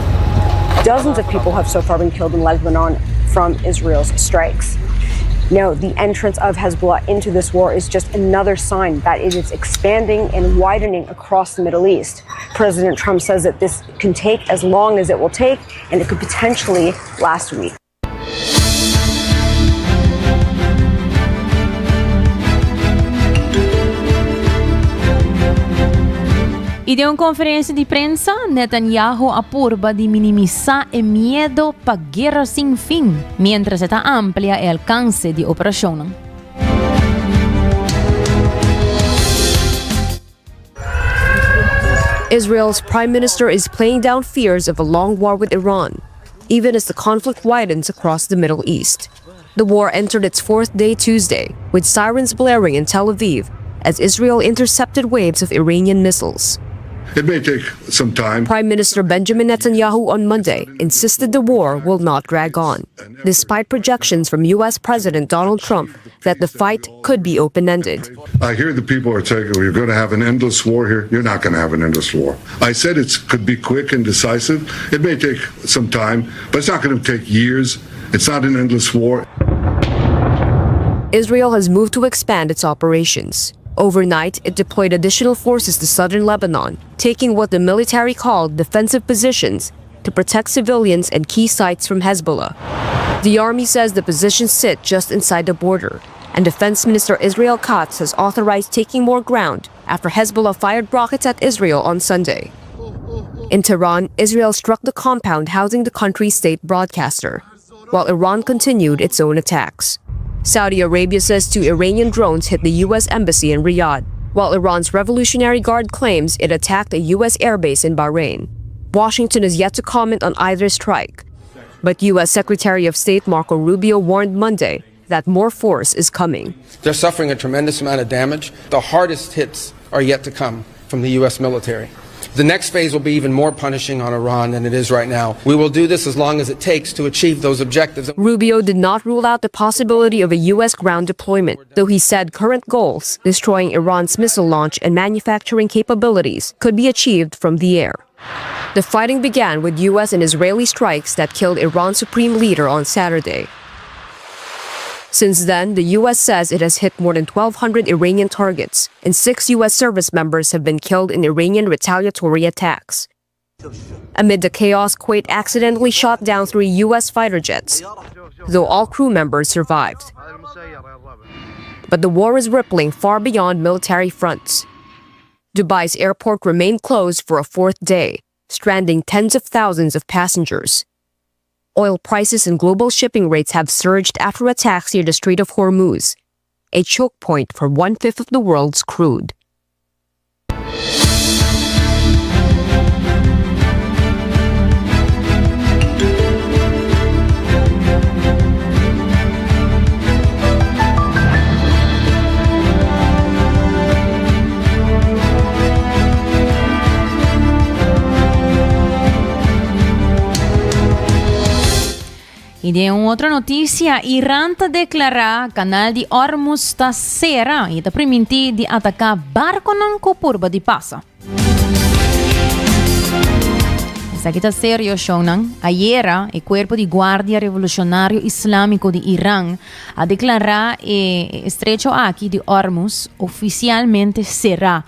[SPEAKER 15] Dozens of people have so far been killed in Lebanon from Israel's strikes. Now, the entrance of Hezbollah into this war is just another sign that it is expanding and widening across the Middle East. President Trump says that this can take as long as it will take, and it could potentially last a week.
[SPEAKER 7] E de una conferencia de prensa, Netanyahu apurba de minimizar el miedo para guerra sin fin, mientras está amplia el alcance de operación.
[SPEAKER 16] Israel's prime minister is playing down fears of a long war with Iran, even as the conflict widens across the Middle East. The war entered its fourth day Tuesday, with sirens blaring in Tel Aviv as Israel intercepted waves of Iranian missiles.
[SPEAKER 17] It may take some time.
[SPEAKER 16] Prime Minister Benjamin Netanyahu on Monday insisted the war will not drag on, despite projections from U.S. President Donald Trump that the fight could be open-ended.
[SPEAKER 17] I hear the people are saying, well, you're going to have an endless war here. You're not going to have an endless war. I said it could be quick and decisive. It may take some time, but it's not going to take years. It's not an endless war.
[SPEAKER 16] Israel has moved to expand its operations. Overnight, it deployed additional forces to southern Lebanon, taking what the military called defensive positions to protect civilians and key sites from Hezbollah. The army says the positions sit just inside the border, and Defense Minister Israel Katz has authorized taking more ground after Hezbollah fired rockets at Israel on Sunday. In Tehran, Israel struck the compound housing the country's state broadcaster, while Iran continued its own attacks. Saudi Arabia says 2 Iranian drones hit the U.S. Embassy in Riyadh, while Iran's Revolutionary Guard claims it attacked a U.S. airbase in Bahrain. Washington is yet to comment on either strike, but U.S. Secretary of State Marco Rubio warned Monday that more force is coming.
[SPEAKER 18] They're suffering a tremendous amount of damage. The hardest hits are yet to come from the U.S. military. The next phase will be even more punishing on Iran than it is right now. We will do this as long as it takes to achieve those objectives.
[SPEAKER 16] Rubio did not rule out the possibility of a U.S. ground deployment, though he said current goals, destroying Iran's missile launch and manufacturing capabilities, could be achieved from the air. The fighting began with U.S. and Israeli strikes that killed Iran's supreme leader on Saturday. Since then, the U.S. says it has hit more than 1,200 Iranian targets, and 6 U.S. service members have been killed in Iranian retaliatory attacks. Amid the chaos, Kuwait accidentally shot down 3 U.S. fighter jets, though all crew members survived. But the war is rippling far beyond military fronts. Dubai's airport remained closed for a 4th day, stranding tens of thousands of passengers. Oil prices and global shipping rates have surged after attacks near the Strait of Hormuz, a choke point for 1/5 of the world's crude.
[SPEAKER 7] Y de otra noticia, Irán está declara canal de Hormuz está cerrado y está permitido de atacar barcos con curva de pasa. Esta está serio, Shonan. Ayer, el Cuerpo de Guardia Revolucionario Islámico de Irán ha declarado el estrecho aquí de Hormuz oficialmente cerrado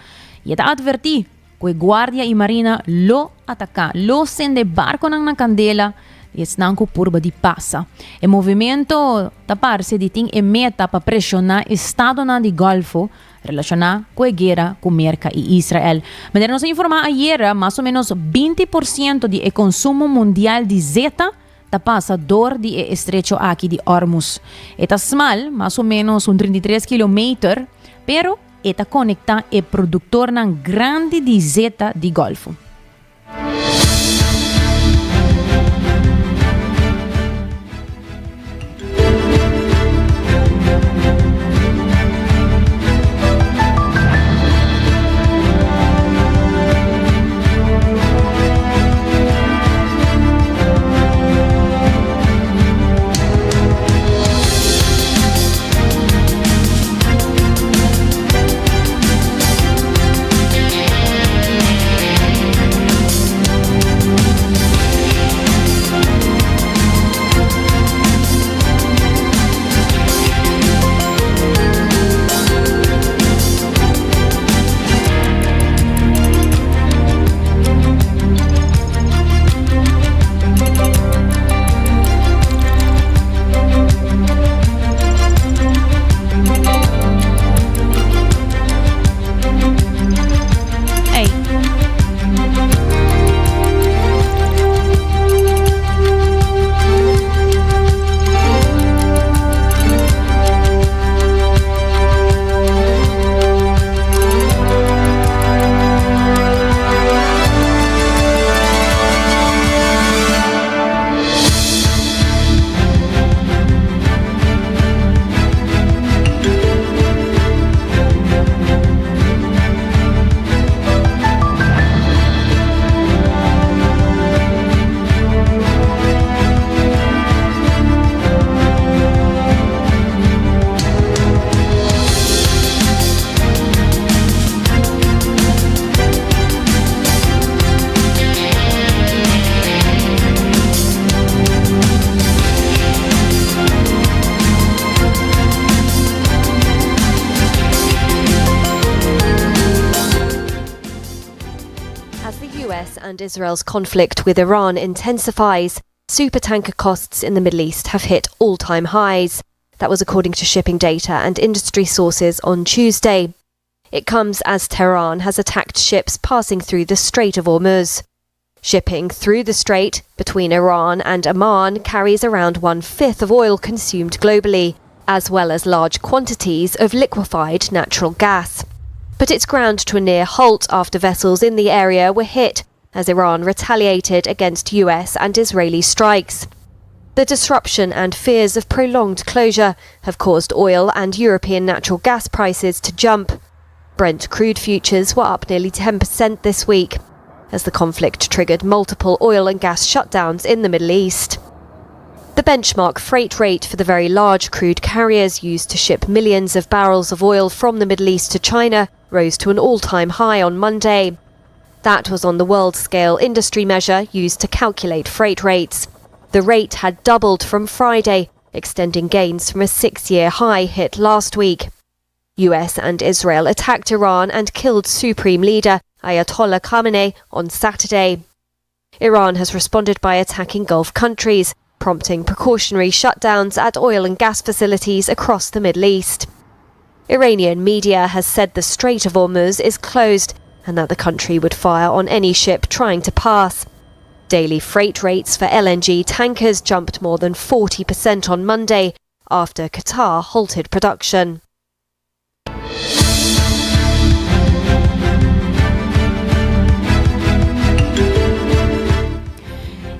[SPEAKER 7] y está advertido que Guardia y Marina lo atacan, lo sende barco en la candela e stanco purba di passa. Il movimento da parte di ting e meta per pressionare il Stato di Golfo relacionado con la guerra con América y Israel. Pero nos informa ayer, más o menos 20% del consumo mundial de zeta da passa dor di estrecho aquí de Hormuz. Eta smal, más o menos 33 km, pero eta conecta el productor grande de zeta de Golfo.
[SPEAKER 16] US and Israel's conflict with Iran intensifies, supertanker costs in the Middle East have hit all-time highs. That was according to shipping data and industry sources on Tuesday. It comes as Tehran has attacked ships passing through the Strait of Hormuz. Shipping through the strait between Iran and Oman carries around 1/5 of oil consumed globally, as well as large quantities of liquefied natural gas. But it's ground to a near halt after vessels in the area were hit as Iran retaliated against US and Israeli strikes. The disruption and fears of prolonged closure have caused oil and European natural gas prices to jump. Brent crude futures were up nearly 10% this week, as the conflict triggered multiple oil and gas shutdowns in the Middle East. The benchmark freight rate for the very large crude carriers used to ship millions of barrels of oil from the Middle East to China rose to an all-time high on Monday. That was on the world-scale industry measure used to calculate freight rates. The rate had doubled from Friday, extending gains from a 6-year high hit last week. US and Israel attacked Iran and killed Supreme Leader Ayatollah Khamenei on Saturday. Iran has responded by attacking Gulf countries, prompting precautionary shutdowns at oil and gas facilities across the Middle East. Iranian media has said the Strait of Hormuz is closed and that the country would fire on any ship trying to pass. Daily freight rates for LNG tankers jumped more than 40% on Monday after Qatar halted production.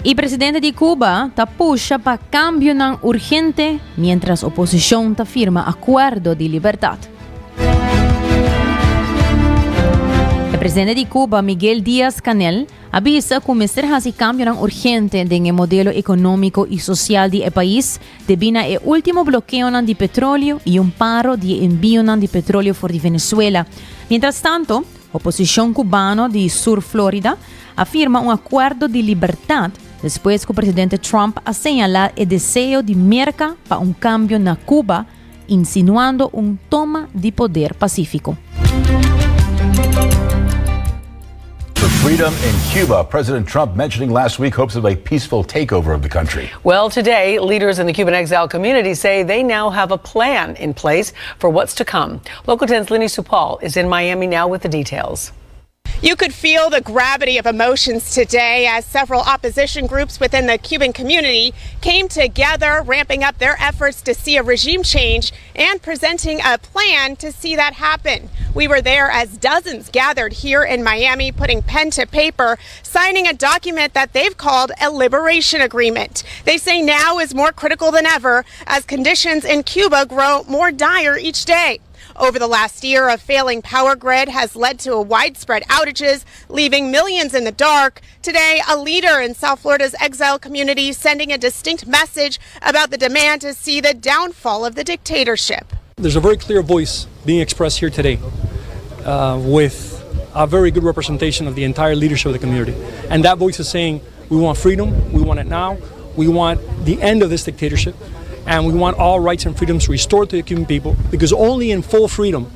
[SPEAKER 7] Y presidente de Cuba ta pusha pa cambio ng urgente mientras oposición ta firma acuerdo de libertad. El presidente de Cuba, Miguel Díaz-Canel, avisa que Mr. hasi cambio ng urgente en el modelo económico y social del país debido al último bloqueo de petróleo y un paro de envío de petróleo por Venezuela. Mientras tanto, oposición cubana de Sur Florida afirma un acuerdo de libertad después que el presidente Trump ha señalado el deseo de Merca para un cambio en Cuba, insinuando un toma de poder pacífico.
[SPEAKER 19] For freedom in Cuba, President Trump mentioning last week hopes of a peaceful takeover of the country.
[SPEAKER 20] Well, today, leaders in the Cuban exile community say they now have a plan in place for what's to come. Local 10's Lenny Supal is in Miami now with the details.
[SPEAKER 21] You could feel the gravity of emotions today as several opposition groups within the Cuban community came together, ramping up their efforts to see a regime change and presenting a plan to see that happen. We were there as dozens gathered here in Miami, putting pen to paper, signing a document that they've called a liberation agreement. They say now is more critical than ever as conditions in Cuba grow more dire each day. Over the last year, a failing power grid has led to widespread outages, leaving millions in the dark. Today, a leader in South Florida's exile community sending a distinct message about the demand to see the downfall of the dictatorship.
[SPEAKER 22] There's a very clear voice being expressed here today with a very good representation of the entire leadership of the community. And that voice is saying, we want freedom, we want it now, we want the end of this dictatorship, and we want all rights and freedoms restored to the Cuban people, because only in full freedom,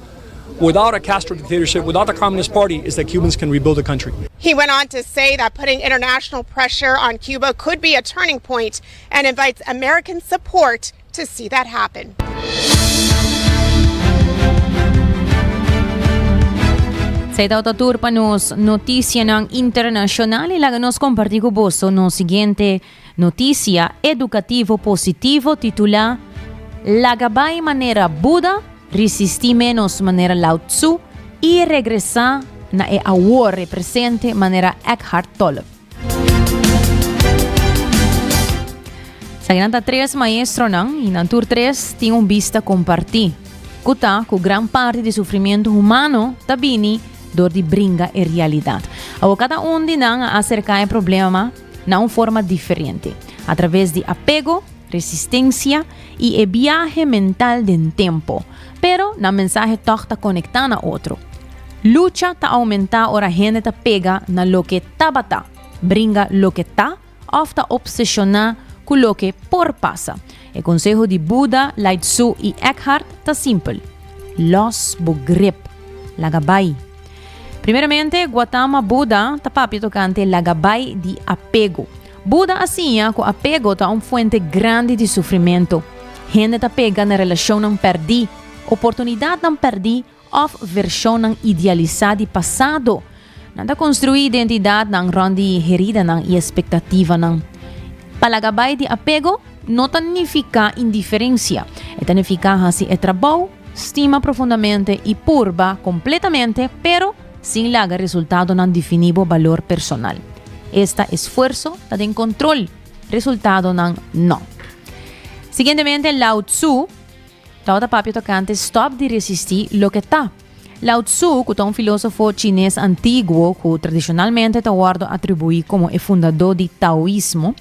[SPEAKER 22] without a Castro dictatorship, without the Communist Party, is that Cubans can rebuild the country.
[SPEAKER 21] He went on to say that putting international pressure on Cuba could be a turning point and invites American support to see that happen.
[SPEAKER 7] Sa itaw pa nos notisya ng internasyonal, ilaga nos compartir ko boso no siguiente noticia educativo positivo titula La gabay manera Buda, resistí menos manera Lao Tzu y regresa na e award represente manera Eckhart Tolle. Sa ginanta 3 maestro nang inantur 3 ting un vista compartir. Kuta ku gran parte de sufrimiento humano tabini dor de bringa e realidad. A cada um de nang acerca el problema na forma diferente, através de apego, resistência e viaje mental del tempo, pero na mensaje toca conectar a outro. Lucha ta aumentar ora gente ta pega na lo que tabata, bringa lo que ta, ofta obsessiona com lo que por passa. El consejo de Buda, Lao Tzu e Eckhart ta simple. Los begrip, la gabay. Primeiramente, Guatama Buda tapapi tocante lagabay de apego. Buda assim, com apego tá fonte grande de sofrimento. Gente tá pega na relação não perdi, oportunidade não perdi, of versão não idealizada passado. Nada construir identidade não rondi herida não e expectativa não. Palagabay de apego não significa indiferença. Significa assim é trabalho, estima profundamente e purba completamente, pero sin laga resultado não definido valor personal. Este esfuerzo está en control, resultado no. Siguientemente, Lao Tzu, está papi tocante stop de resistir lo que está. Lao Tzu, que es un filósofo chinés antiguo, que tradicionalmente está atribuido como el fundador del taoísmo,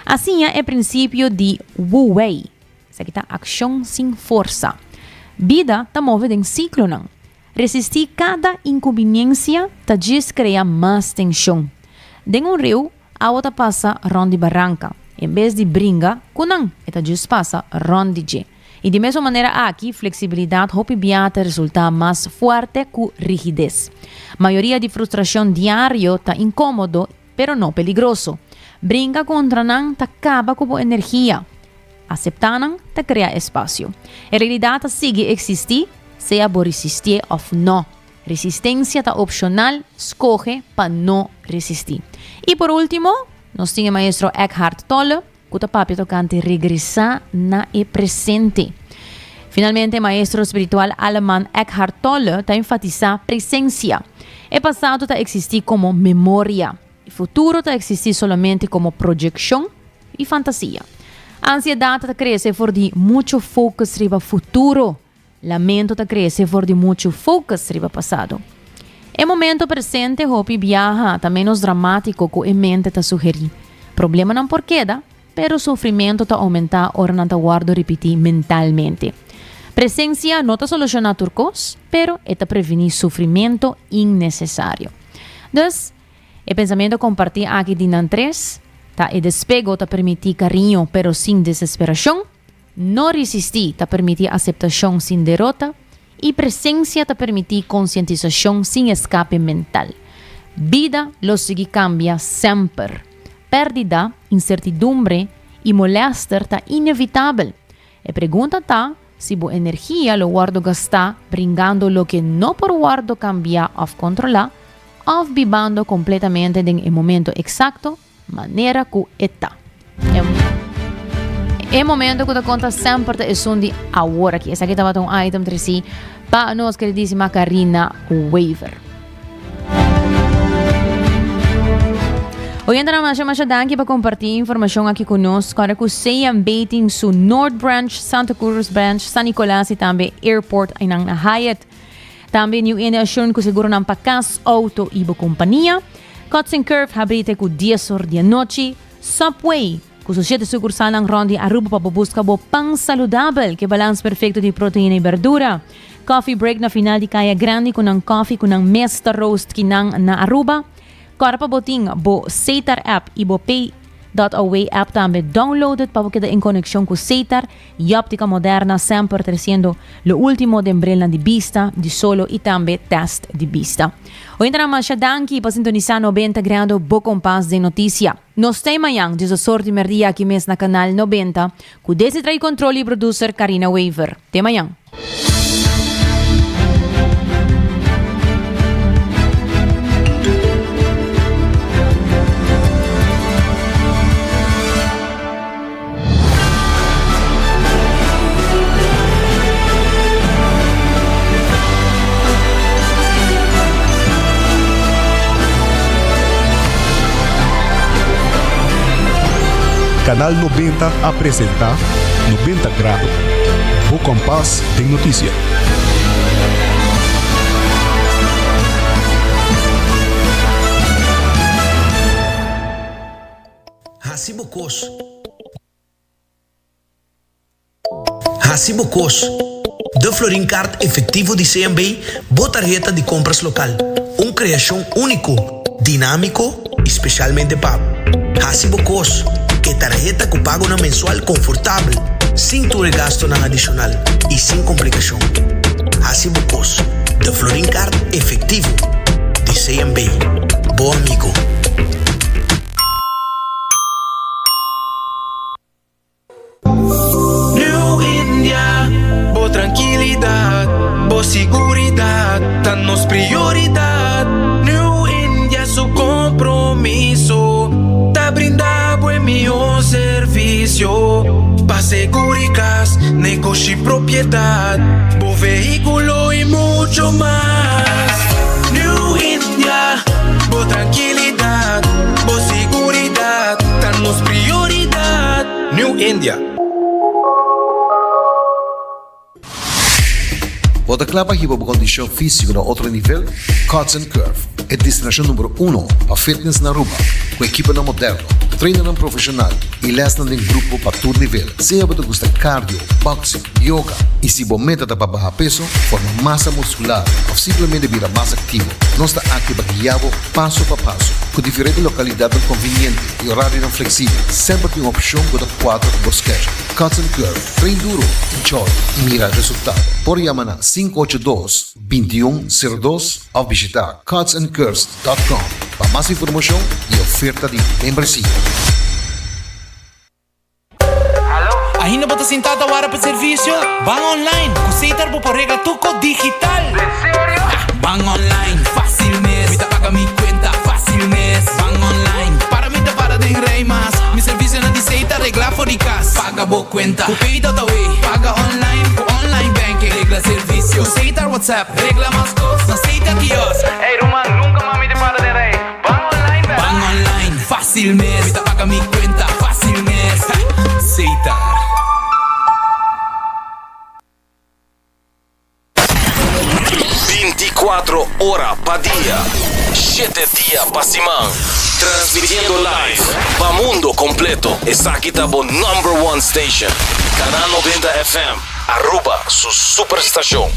[SPEAKER 7] así es el principio de Wu Wei, que está acción sin fuerza. Vida está movida en ciclo, não. Resistir cada inconveniência está crea más tensión. Den un rio, agua pasa rondi barranca. En vez de bringa, kunang, eta just pasa rondi je. Y de mesma manera aquí, flexibilidad hopi biata resulta más fuerte que rigidez. Mayoría de frustración diario ta incómodo, pero no peligroso. Bringa contra nan ta acaba como energía. Aceptanan ta crea espacio. En realidad ta sigue existir, sea por resistir o no. Resistencia está opcional, escoge para no resistir. Y por último, nos tiene el maestro Eckhart Tolle, que está papi tocante regresar na el presente. Finalmente, el maestro espiritual alemán Eckhart Tolle está enfatizando presencia. El pasado está existir como memoria. El futuro está existir solamente como proyección y fantasía. Ansiedad está crece por de mucho foco sobre el futuro. Lamento ta crece por de mucho focus riba passado. El momento presente hopi viaja ta menos dramático que a mente ta sugerir. Problema não por queda, pero sofrimento ta aumenta ora não ta guardo repetir mentalmente. Presencia não ta soluciona turcos, pero eta prevenir sofrimento innecessário. Dus, el pensamento compartir aqui de nan 3, ta el despego ta permitir carinho, pero sin desesperación. No resistir te permite aceptación sin derrota y presencia te permite concientización sin escape mental. Vida lo sigue cambia siempre. Pérdida, incertidumbre y molestia está inevitable. La pregunta está si tu energía lo guardo gastar bringando lo que no por guardo cambiar o controlar o vivando completamente en el momento exacto, manera que está. El momento que te conta sempre es un de ahora aquí. Esa aquí estaba un item 3 para nos queridísima Karina Weaver. Hoy entramos a más danke para compartir información aquí con nosotros. Para que sean baiting su North Branch, Santa Cruz Branch, San Nicolás y también Airport en ang Hyatt. También New India Assurance que seguro ng pakas, auto y compañía. Cuts and Curve habrite ku 10 horas de noche. Subway com os 7 sucursal ng Rondi Aruba para buscar o pang saludable que balance perfeito de proteína e verdura. Coffee break na final de Kaya Grande com ang coffee com ang Mesta Roast kinang na Aruba. Para pa boting bo Satar app e bo Pay.away app também downloaded para que em conexão com Satar e óptica moderna sempre trazendo lo último de embrela de vista, de solo e também test de vista. Hoy entramos a danki para sintonizar 90 grados bo compás de notícia. Nos tem amanhã, de sorte merdia aqui mesmo na canal 90, com desse trai controle e producer Karina Weaver. Até amanhã.
[SPEAKER 6] Canal 90 apresenta 90 grados. O compás de notícia.
[SPEAKER 5] Hacibocos. De Florin Card efectivo de CMB, tarjeta de compras local. Una creación único, dinámico, especialmente pago. Hacibocos. Que tarjeta que paga una mensual confortable, sin tu gasto nada adicional y sin complicación. Hacibocos. De Florin Card efectivo CMB. Bo amigo.
[SPEAKER 1] New India, bo tranquilidad, bo seguridad, danos prioridad. New India, su compromiso, te brinda buen mejor servicio. Pa' seguricas, negocio y propiedad, bo vehículo y mucho más. New India, bo tranquilidad, bo seguridad, danos prioridad. New India.
[SPEAKER 4] Wat clapa hibo op condition físico na outro nível, Cuts and Curve é destinação número 1 para fitness na Aruba, com equipa na moderno, treino na profissional e lesson em grupo para todo nível. Se você gosta de cardio, boxing, yoga e se você meta para baixar peso, formar massa muscular ou simplesmente virar mais ativo, nós está aqui para guiá-lo passo a passo, com diferentes localidades convenientes e horário flexível. Sempre tem uma opção para 4 bosquetes. Cuts and Curve, treino duro, enjoy e mira resultado. Por chamar na 582-2102 ou visitar cutsandcurves.com para mais informação e oferta de membresía.
[SPEAKER 1] Ainda bota sentado agora para serviço? Van online, aceitar por regla tuco digital. ¿En serio? Van online, fácil mes. Me paga mi cuenta, fácil mes. Van online, para mí te para de rey más. Mi servicio no diceita regla fóricas. Paga bo cuenta, cupida taway. Paga online, online banking. Regla servicio, aceitar WhatsApp. Regla más cosas, aceita kiosco. Hey Roman, nunca mami te para de rey. Van online, ¿verdad? Van online, fácil mes. Me paga mi cuenta, fácil mes. Aceitar.
[SPEAKER 2] 24 horas pa' día, 7 días pa' semana, transmitiendo live pa' mundo completo. Está aquí tabo #1 station, Canal 90 FM, Aruba, su superestación.